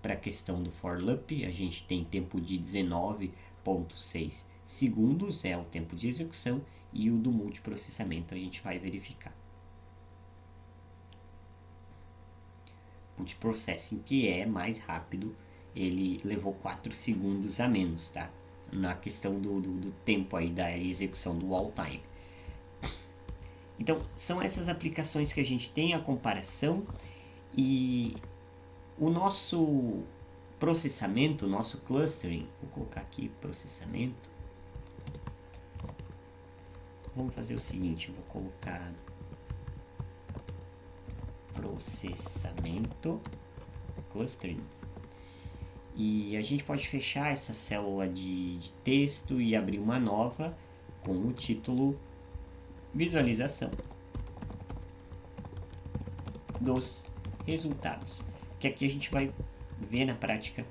para a questão do for loop, a gente tem tempo de 19,6 segundos, é o tempo de execução, e o do multiprocessamento a gente vai verificar. Multiprocessing, que é mais rápido, ele levou 4 segundos a menos, tá? Na questão do tempo aí da execução do all time. Então, são essas aplicações que a gente tem, a comparação, e o nosso processamento, o nosso clustering, vou colocar aqui processamento. Vamos fazer o seguinte, eu vou colocar processamento clustering. E a gente pode fechar essa célula de texto e abrir uma nova com o título visualização dos resultados, que aqui a gente vai ver na prática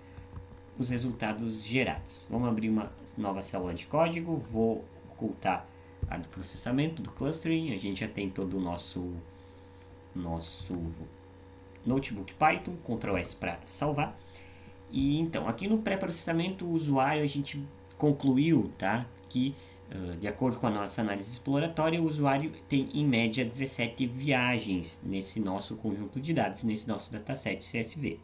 os resultados gerados. Vamos abrir uma nova célula de código, vou ocultar a do processamento, do clustering. A gente já tem todo o nosso notebook Python, Ctrl S para salvar. E então, aqui no pré-processamento, o usuário, a gente concluiu, tá, que de acordo com a nossa análise exploratória, o usuário tem em média 17 viagens nesse nosso conjunto de dados, nesse nosso dataset CSV.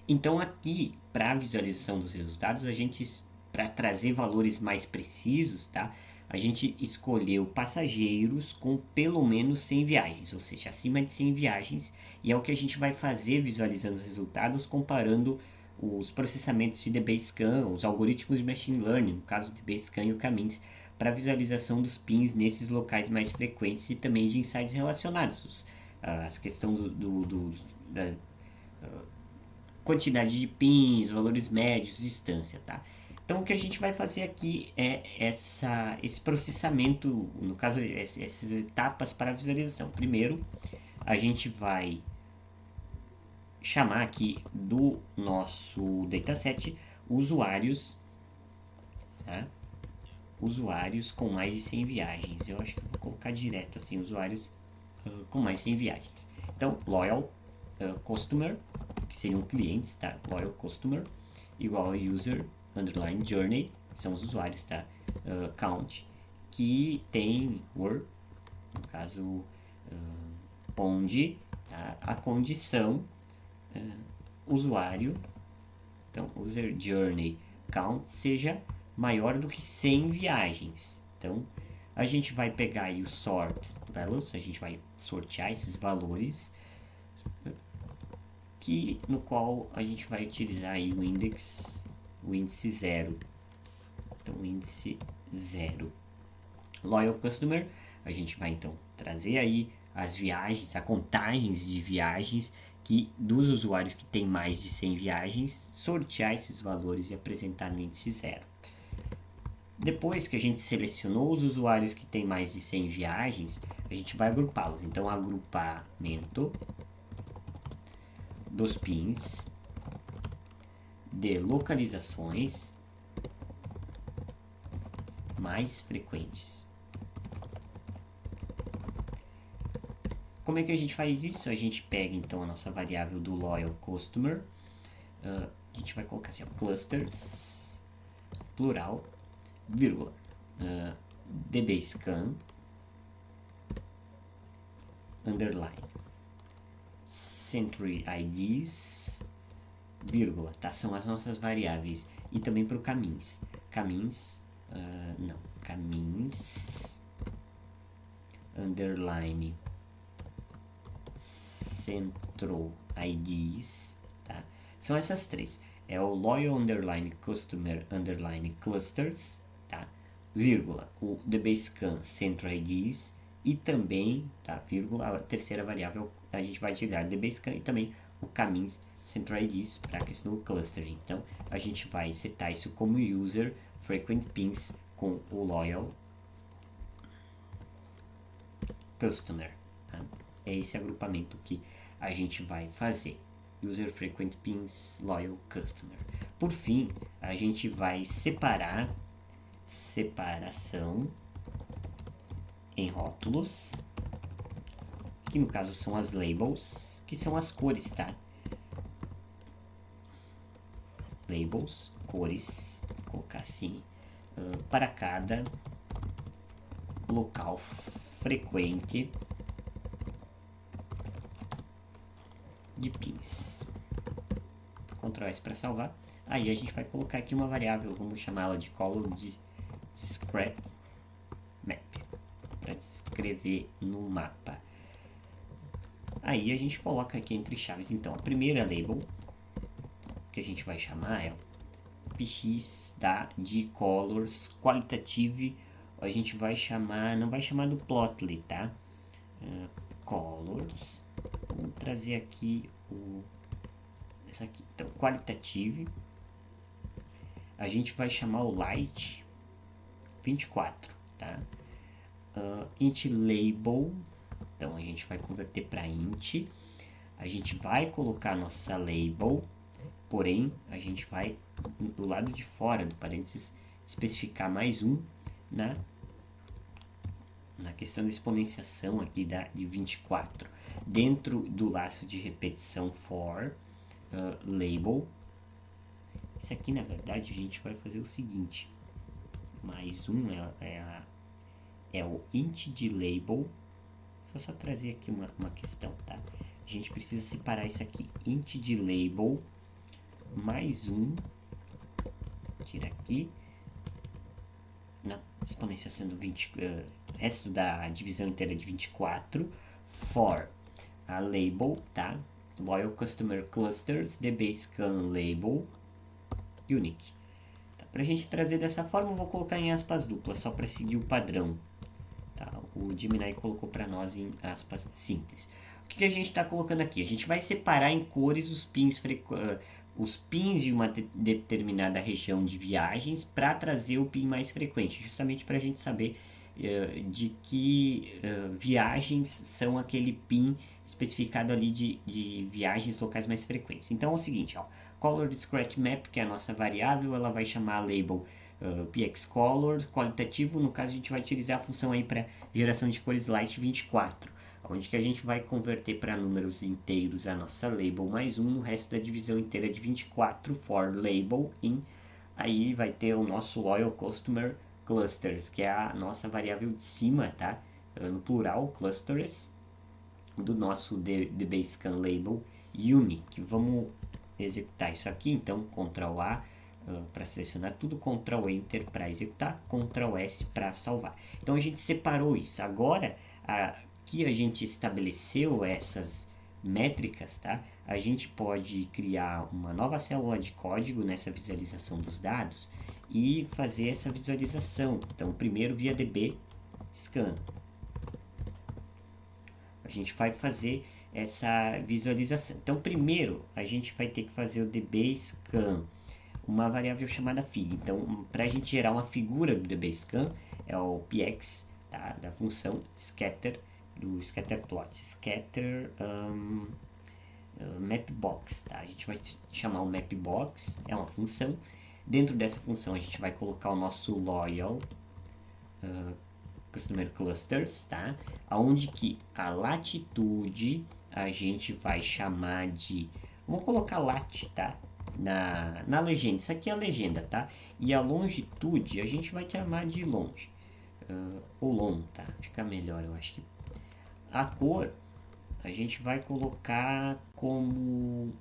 Então aqui, para a visualização dos resultados, a gente, para trazer valores mais precisos, tá, a gente escolheu passageiros com pelo menos 100 viagens, ou seja, acima de 100 viagens, e é o que a gente vai fazer visualizando os resultados, comparando os processamentos de DBScan, os algoritmos de Machine Learning, no caso do DBScan e o Caminhos, para visualização dos pins nesses locais mais frequentes e também de insights relacionados, as questões da quantidade de pins, valores médios, distância, tá? Então o que a gente vai fazer aqui é esse processamento, no caso essas etapas para a visualização. Primeiro a gente vai chamar aqui do nosso dataset usuários, tá? Usuários com mais de 100 viagens. Eu acho que eu vou colocar direto assim, usuários com mais de 100 viagens. Então loyal customer, que seriam clientes, tá? Loyal customer igual a user underline journey, são os usuários, tá? Count, que tem were, no caso, onde a condição usuário, então user journey count, seja maior do que 100 viagens. Então a gente vai pegar aí o sort values, a gente vai sortear esses valores, no qual a gente vai utilizar aí o índice 0. Então, índice 0. Loyal Customer, a gente vai então trazer aí as viagens, a contagens de viagens que dos usuários que tem mais de 100 viagens, sortear esses valores e apresentar no índice zero. Depois que a gente selecionou os usuários que tem mais de 100 viagens, a gente vai agrupá-los. Então, agrupamento dos pins de localizações mais frequentes. Como é que a gente faz isso? A gente pega então a nossa variável do Loyal Customer, a gente vai colocar assim, ó, clusters, plural, vírgula, dbscan, underline, century IDs, vírgula, tá? São as nossas variáveis. E também para o caminhos. Caminhos, underline, central IDs, tá? São essas três. É o loyal underline customer underline clusters, tá? Vírgula, o dbscan central IDs e também, tá? Vírgula, a terceira variável a gente vai utilizar dbscan e também o caminhos central IDs para a questão do clustering. Então a gente vai setar isso como user frequent pins com o loyal customer, tá? É esse agrupamento que a gente vai fazer. User Frequent Pins Loyal Customer. Por fim, a gente vai separação em rótulos, que no caso são as labels, que são as cores, tá? Labels, cores, vou colocar assim, para cada local frequente de pins. Ctrl S para salvar. Aí a gente vai colocar aqui uma variável, vamos chamá-la de color discrete map, para descrever no mapa. Aí a gente coloca aqui entre chaves, então, a primeira label, que a gente vai chamar é px de colors qualitative, a gente vai chamar, não vai chamar do plotly, tá? Colors, vamos trazer aqui essa aqui, então, qualitative, a gente vai chamar o light 24, tá? Int label, então a gente vai converter para int, a gente vai colocar a nossa label, porém a gente vai do lado de fora do parênteses especificar mais um na questão da exponenciação aqui de 24, dentro do laço de repetição for label. Isso aqui na verdade a gente vai fazer o seguinte, mais um é o int de label. Só trazer aqui uma questão, tá? A gente precisa separar isso aqui, int de label mais um, tira aqui, na exponenciação do resto da divisão inteira de 24, for a label, tá? Loyal Customer Clusters, dbscan label, unique. Tá? Pra gente trazer dessa forma, eu vou colocar em aspas duplas, só para seguir o padrão. Tá? O Gemini colocou para nós em aspas simples. O que a gente está colocando aqui? A gente vai separar em cores os pins de uma determinada região de viagens para trazer o pin mais frequente, justamente para a gente saber de que viagens são aquele pin especificado ali de viagens locais mais frequentes. Então é o seguinte, ó, color discrete map, que é a nossa variável, ela vai chamar a label pxcolor, qualitativo, no caso a gente vai utilizar a função aí para geração de cores light 24, onde que a gente vai converter para números inteiros a nossa label mais um, no resto da divisão inteira de 24 for label in, aí vai ter o nosso loyal customer clusters, que é a nossa variável de cima, tá? No plural, clusters, do nosso dbscan label unique. Vamos executar isso aqui, então Ctrl A para selecionar tudo, Ctrl Enter para executar, Ctrl S para salvar. Então a gente separou isso. Agora que a gente estabeleceu essas métricas, tá? A gente pode criar uma nova célula de código nessa visualização dos dados e fazer essa visualização. Então primeiro via DB scan. A gente vai fazer essa visualização. Então, primeiro, a gente vai ter que fazer o dbScan, uma variável chamada fig. Então, para a gente gerar uma figura do dbScan, é o px, tá? Da função scatter, do scatterplot, scatter mapbox, tá? A gente vai chamar o mapbox, é uma função. Dentro dessa função, a gente vai colocar o nosso loyal customer clusters, tá? Aonde que a latitude a gente vai chamar de, vamos colocar lat, tá? Na legenda, isso aqui é a legenda, tá? E a longitude a gente vai chamar de longe, ou long, tá? Fica melhor, eu acho que. A cor a gente vai colocar como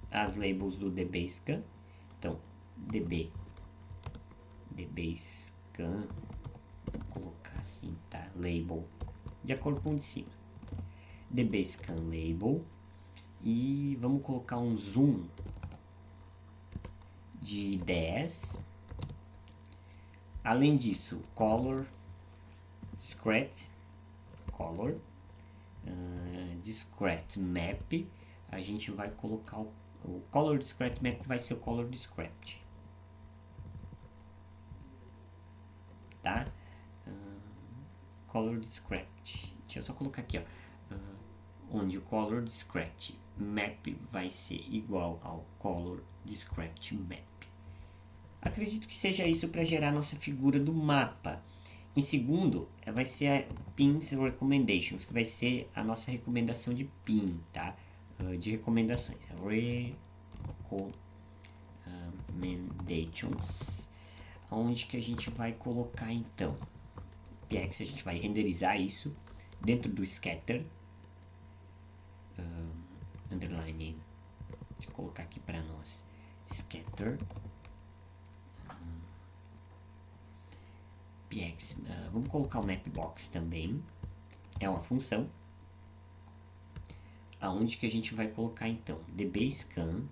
as labels do dbScan. Então, dbScan, vou colocar assim, tá? Label, de acordo com o de cima. dbScan label. E vamos colocar um zoom de 10. Além disso, color discrete, color discrete map. A gente vai colocar o color discrete map, vai ser o color discrete, tá? Color discrete, deixa eu só colocar aqui, ó, onde o color discrete map vai ser igual ao color discrete map. Acredito que seja isso para gerar nossa figura do mapa. Em segundo, vai ser a Pins Recommendations, que vai ser a nossa recomendação de pin, tá? De recomendações. Recommendations. Onde que a gente vai colocar então? PX, a gente vai renderizar isso dentro do scatter. Underline. Deixa eu colocar aqui para nós. Scatter. PX, vamos colocar o mapbox também, é uma função, aonde que a gente vai colocar então, dbScan,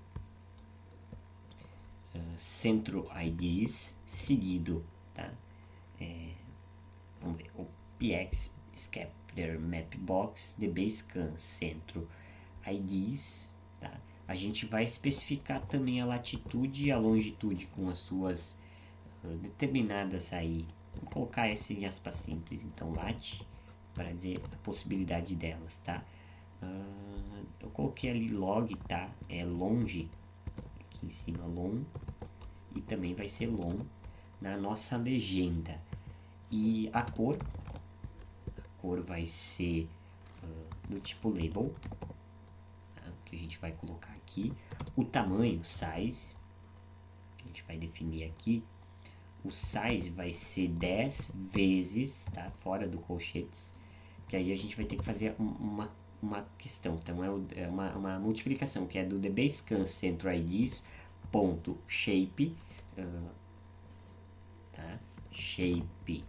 centro IDs, seguido, tá? Vamos ver, o PX scatter mapbox, dbScan, centro IDs, tá? A gente vai especificar também a latitude e a longitude com as suas determinadas aí. Vou colocar esse em aspas simples, então lat, para dizer a possibilidade delas, tá? Eu coloquei ali log, tá? É longe, aqui em cima long, e também vai ser long na nossa legenda. E a cor vai ser do tipo label, tá? Que a gente vai colocar aqui. O tamanho, size, que a gente vai definir aqui. O size vai ser 10 vezes, tá? Fora do colchetes, que aí a gente vai ter que fazer uma questão. Então é uma multiplicação, que é do dbScan centro IDs ponto shape, tá? Shape,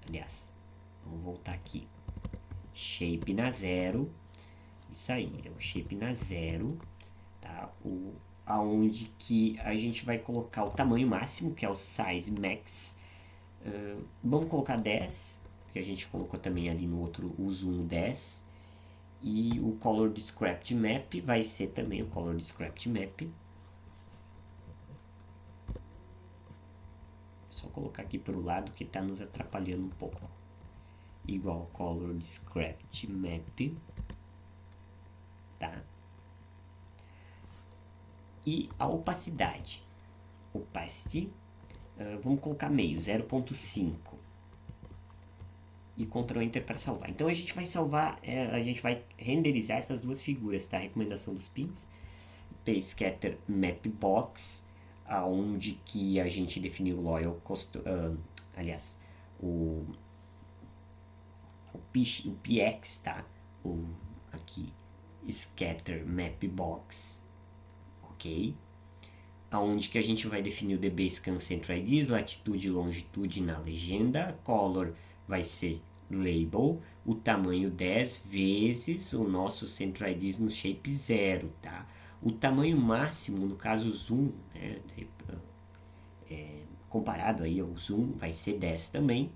aliás, vamos voltar aqui. Shape na 0, isso aí, é o shape na 0, tá? Aonde que a gente vai colocar o tamanho máximo, que é o size max. Vamos colocar 10, que a gente colocou também ali no outro, o zoom 10. E o color discrete map vai ser também o color discrete map. Só colocar aqui para o lado que está nos atrapalhando um pouco. Igual color discrete map, tá? E a opacidade, opacity, vamos colocar meio, 0.5, e Ctrl Enter para salvar. Então a gente vai salvar, a gente vai renderizar essas duas figuras, tá? Recomendação dos pins, pscatter mapbox, aonde que a gente definiu o loyal aliás, o px, tá? Aqui, scatter mapbox, ok? Aonde que a gente vai definir o dbScan centro IDs, latitude e longitude na legenda, color vai ser label, o tamanho 10 vezes o nosso centro IDs no shape 0, tá? O tamanho máximo, no caso zoom, né, comparado aí ao zoom, vai ser 10 também.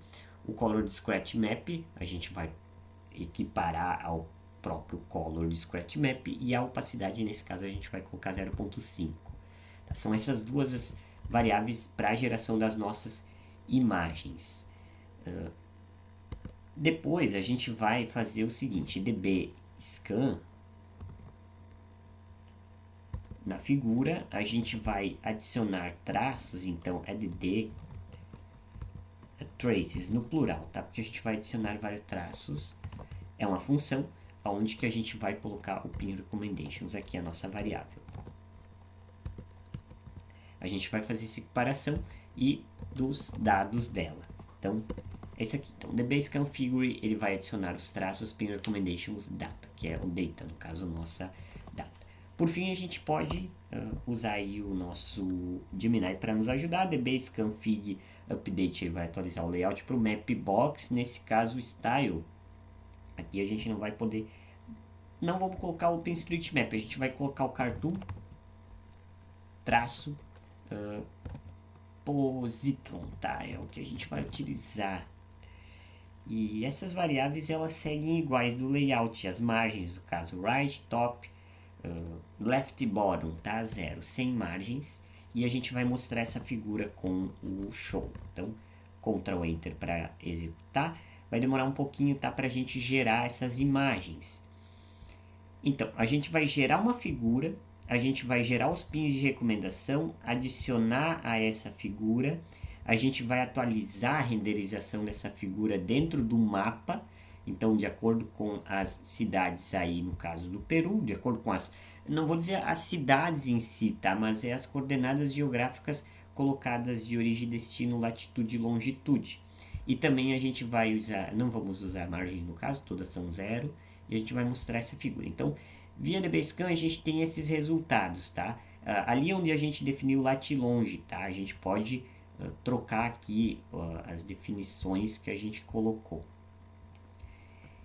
O Color Discrete Map a gente vai equiparar ao próprio Color Discrete Map, e a opacidade nesse caso a gente vai colocar 0.5. Tá? São essas duas variáveis para a geração das nossas imagens. Depois a gente vai fazer o seguinte: dbScan. Na figura a gente vai adicionar traços, então add traces no plural, tá? Porque a gente vai adicionar vários traços. É uma função onde que a gente vai colocar o pin recommendations, aqui a nossa variável. A gente vai fazer essa equiparação e dos dados dela. Então, esse aqui. Então, dbScan figure, ele vai adicionar os traços pin recommendations data, que é o data, no caso, nossa data. Por fim, a gente pode usar aí o nosso Gemini para nos ajudar. dbScan fig update, ele vai atualizar o layout para o map box, nesse caso, o style. Aqui a gente não vai poder, não vamos colocar o OpenStreetMap, a gente vai colocar o cartoon traço positron, tá? É o que a gente vai utilizar. E essas variáveis elas seguem iguais do layout, as margens, no caso right, top, left e bottom, tá? 0, sem margens. E a gente vai mostrar essa figura com o show. Então, Ctrl Enter para executar. Vai demorar um pouquinho, tá? Para a gente gerar essas imagens. Então, a gente vai gerar uma figura, a gente vai gerar os pins de recomendação, adicionar a essa figura, a gente vai atualizar a renderização dessa figura dentro do mapa. Então, de acordo com as cidades aí, no caso do Peru, de acordo com as, não vou dizer as cidades em si, tá? Mas é as coordenadas geográficas colocadas de origem, destino, latitude e longitude. E também a gente vai usar, não vamos usar margem no caso, todas são 0, e a gente vai mostrar essa figura. Então, via dbScan a gente tem esses resultados, tá? Ali onde a gente definiu lat e longe, tá? A gente pode trocar aqui as definições que a gente colocou.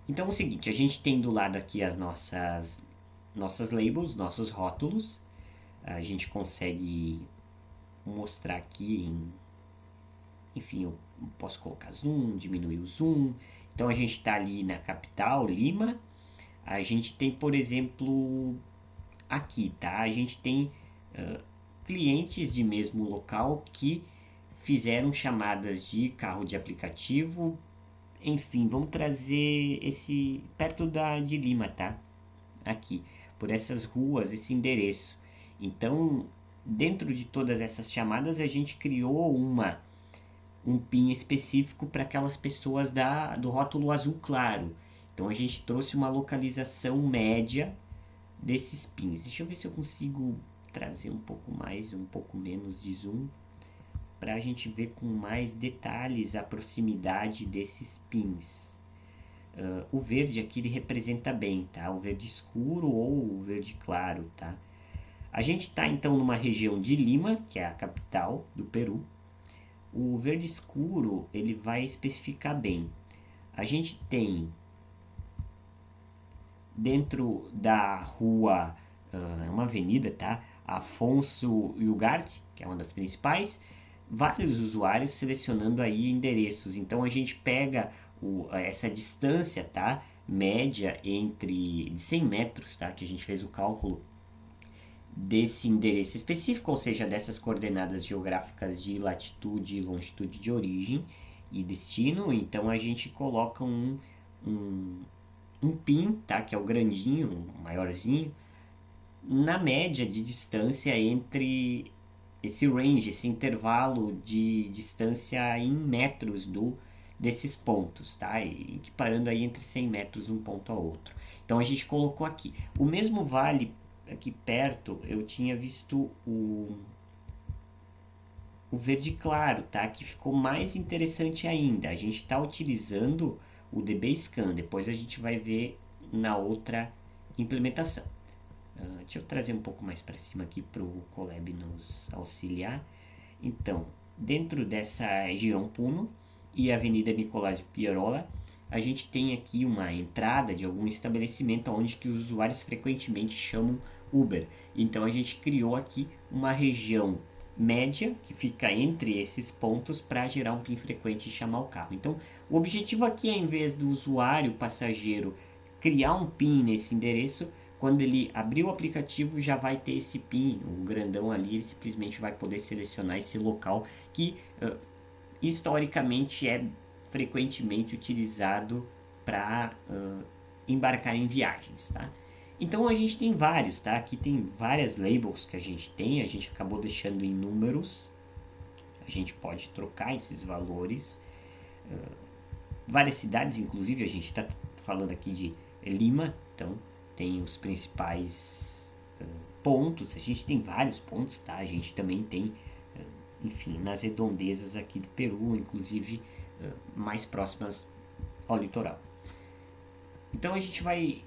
Então é o seguinte, a gente tem do lado aqui as nossas labels, nossos rótulos. A gente consegue mostrar aqui enfim, eu posso colocar zoom, diminuir o zoom. Então a gente está ali na capital, Lima. A gente tem, por exemplo, aqui, tá? A gente tem clientes de mesmo local que fizeram chamadas de carro de aplicativo. Enfim, vamos trazer esse perto de Lima, tá? Aqui, por essas ruas, esse endereço. Então, dentro de todas essas chamadas, a gente criou um PIN específico para aquelas pessoas do rótulo azul claro. Então, a gente trouxe uma localização média desses pins. Deixa eu ver se eu consigo trazer um pouco mais, um pouco menos de zoom, para a gente ver com mais detalhes a proximidade desses pins. O verde aqui ele representa bem, tá? O verde escuro ou o verde claro, tá? A gente está então numa região de Lima, que é a capital do Peru. O verde escuro ele vai especificar bem. A gente tem dentro da rua, uma avenida, tá? Afonso Ugarte, que é uma das principais, vários usuários selecionando aí endereços. Então a gente pega essa distância, tá? Média entre de 100 metros, tá? Que a gente fez o cálculo desse endereço específico, ou seja, dessas coordenadas geográficas de latitude e longitude de origem e destino. Então a gente coloca um PIN, tá? Que é o grandinho, o maiorzinho, na média de distância entre esse range, esse intervalo de distância em metros desses pontos, tá? E equiparando aí entre 100 metros um ponto ao outro. Então a gente colocou aqui. O mesmo vale aqui perto, eu tinha visto o verde claro, tá? Que ficou mais interessante ainda. A gente está utilizando o dbScan, depois a gente vai ver na outra implementação. Deixa eu trazer um pouco mais para cima aqui para o Colab nos auxiliar. Então, dentro dessa Girão Puno e Avenida Nicolás de Pierola, a gente tem aqui uma entrada de algum estabelecimento onde que os usuários frequentemente chamam Uber. Então a gente criou aqui uma região média que fica entre esses pontos para gerar um PIN frequente e chamar o carro. Então, o objetivo aqui é, em vez do usuário passageiro criar um PIN nesse endereço, quando ele abrir o aplicativo já vai ter esse PIN, o grandão ali, ele simplesmente vai poder selecionar esse local que historicamente é frequentemente utilizado para embarcar em viagens, tá? Então a gente tem vários, tá? Aqui tem várias labels que a gente acabou deixando em números, a gente pode trocar esses valores. Várias cidades, inclusive, a gente está falando aqui de Lima, então tem os principais pontos, a gente tem vários pontos, tá? A gente também tem, enfim, nas redondezas aqui do Peru, inclusive mais próximas ao litoral. Então a gente vai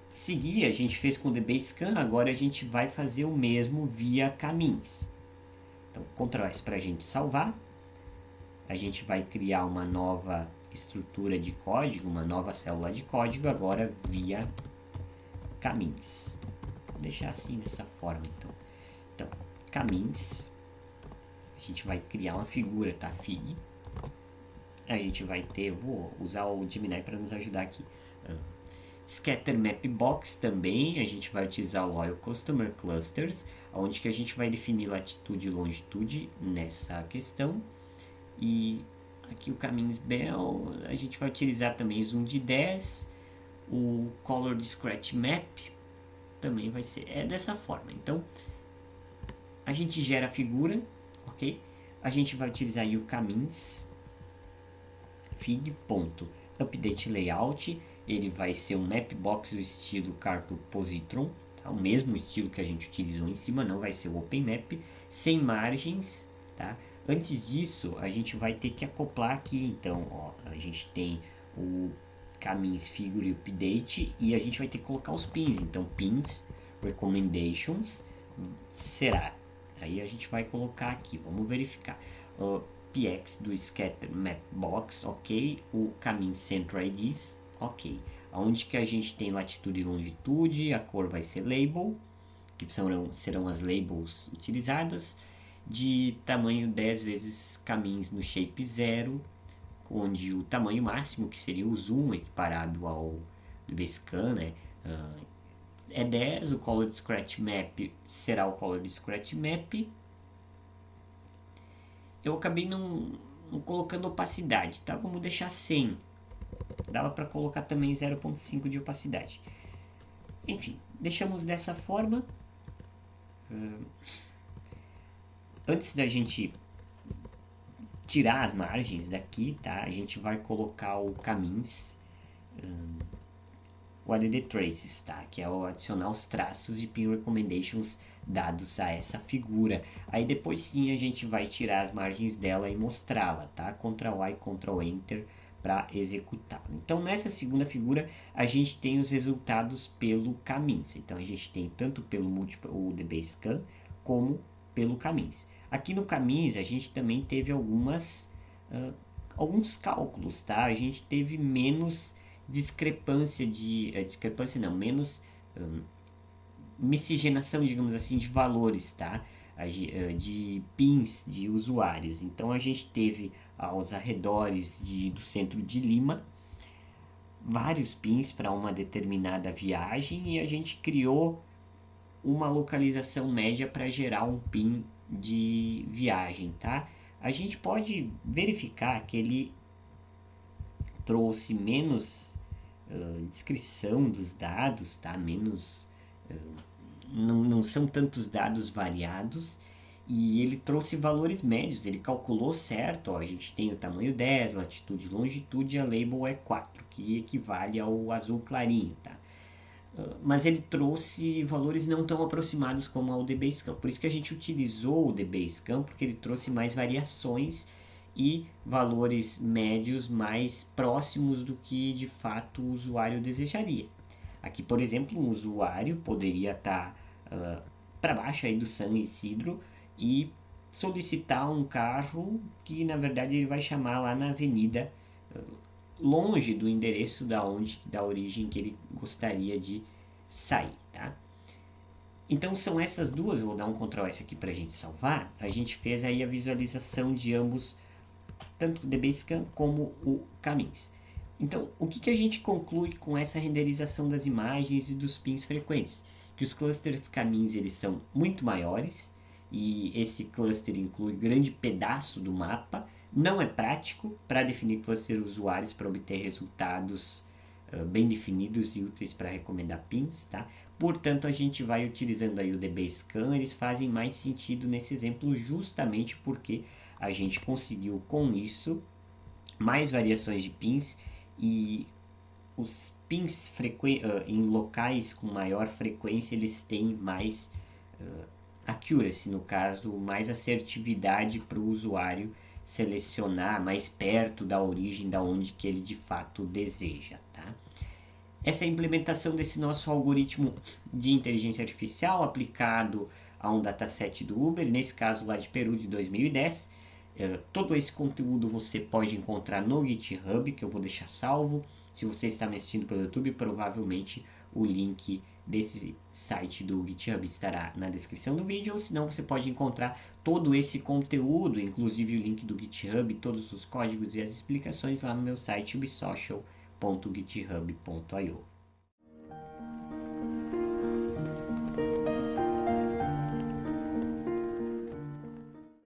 seguir, a gente fez com o DBScan, agora a gente vai fazer o mesmo via caminhos. Então, Ctrl S para a gente salvar. A gente vai criar uma nova estrutura de código, uma nova célula de código, agora via caminhos. Vou deixar assim dessa forma, então caminhos. A gente vai criar uma figura, tá? Fig. A gente vai ter, vou usar o Gemini para nos ajudar aqui. Scatter Map Box também, a gente vai utilizar o Loyal Customer Clusters, onde que a gente vai definir latitude e longitude nessa questão. E aqui o Caminhos Bell, a gente vai utilizar também zoom de 10, o Color Discrete Map também vai ser, dessa forma. Então, a gente gera a figura, ok? A gente vai utilizar aí o Caminhos, fig.update layout, ele vai ser um mapbox do estilo Carto Positron, tá? O mesmo estilo que a gente utilizou em cima, não vai ser o OpenMap, sem margens, tá? Antes disso, a gente vai ter que acoplar aqui, então, ó, a gente tem o Caminhos Figure Update e a gente vai ter que colocar os pins, então pins, recommendations, será, aí a gente vai colocar aqui, vamos verificar, PX do Scatter Map Box, ok, o Caminho Central IDs, ok, onde que a gente tem latitude e longitude, a cor vai ser label, que serão as labels utilizadas, de tamanho 10 vezes caminhos no shape 0, onde o tamanho máximo, que seria o zoom equiparado ao DBScan, né, é 10, o Color Discrete Map será o Color Discrete Map. Eu acabei não colocando opacidade, tá? Vamos deixar 100. Dava para colocar também 0.5 de opacidade. Enfim, deixamos dessa forma. Antes da gente tirar as margens daqui, tá? A gente vai colocar o caminhos, o add traces, tá? Que é o adicionar os traços de pin recommendations dados a essa figura. Aí depois sim a gente vai tirar as margens dela e mostrá-la, tá? Ctrl A e Ctrl Enter para executar. Então nessa segunda figura a gente tem os resultados pelo caminhos. Então a gente tem tanto pelo o DBScan como pelo caminhos. Aqui no caminhos a gente também teve alguns cálculos, tá? A gente teve menos menos miscigenação, digamos assim, de valores, tá? De pins de usuários. Então a gente teve aos arredores do centro de Lima vários pins para uma determinada viagem e a gente criou uma localização média para gerar um pin de viagem, tá? A gente pode verificar que ele trouxe menos descrição dos dados, tá? Menos, não são tantos dados variados e ele trouxe valores médios, ele calculou certo, ó, a gente tem o tamanho 10, latitude e longitude, a label é 4, que equivale ao azul clarinho, tá? Mas ele trouxe valores não tão aproximados como ao DBScan. Por isso que a gente utilizou o DBScan, porque ele trouxe mais variações e valores médios mais próximos do que de fato o usuário desejaria. Aqui, por exemplo, um usuário poderia estar para baixo aí do San Isidro e solicitar um carro que na verdade ele vai chamar lá na avenida longe do endereço da origem que ele gostaria de sair, tá? Então são essas duas, eu vou dar um Ctrl S aqui para a gente salvar. A gente fez aí a visualização de ambos, tanto o DBScan como o Caminhos. Então, o que a gente conclui com essa renderização das imagens e dos pins frequentes? Que os clusters caminhos eles são muito maiores e esse cluster inclui grande pedaço do mapa. Não é prático para definir cluster usuários para obter resultados bem definidos e úteis para recomendar pins, tá? Portanto, a gente vai utilizando aí o DBScan, eles fazem mais sentido nesse exemplo justamente porque a gente conseguiu com isso mais variações de pins e os pins em locais com maior frequência eles têm mais accuracy, no caso, mais assertividade para o usuário selecionar mais perto da origem da onde que ele de fato deseja, tá? Essa é a implementação desse nosso algoritmo de inteligência artificial aplicado a um dataset do Uber, nesse caso lá de Peru de 2010. Todo esse conteúdo você pode encontrar no GitHub, que eu vou deixar salvo. Se você está me assistindo pelo YouTube, provavelmente o link desse site do GitHub estará na descrição do vídeo, ou senão você pode encontrar todo esse conteúdo, inclusive o link do GitHub, todos os códigos e as explicações lá no meu site ubsocial.github.io.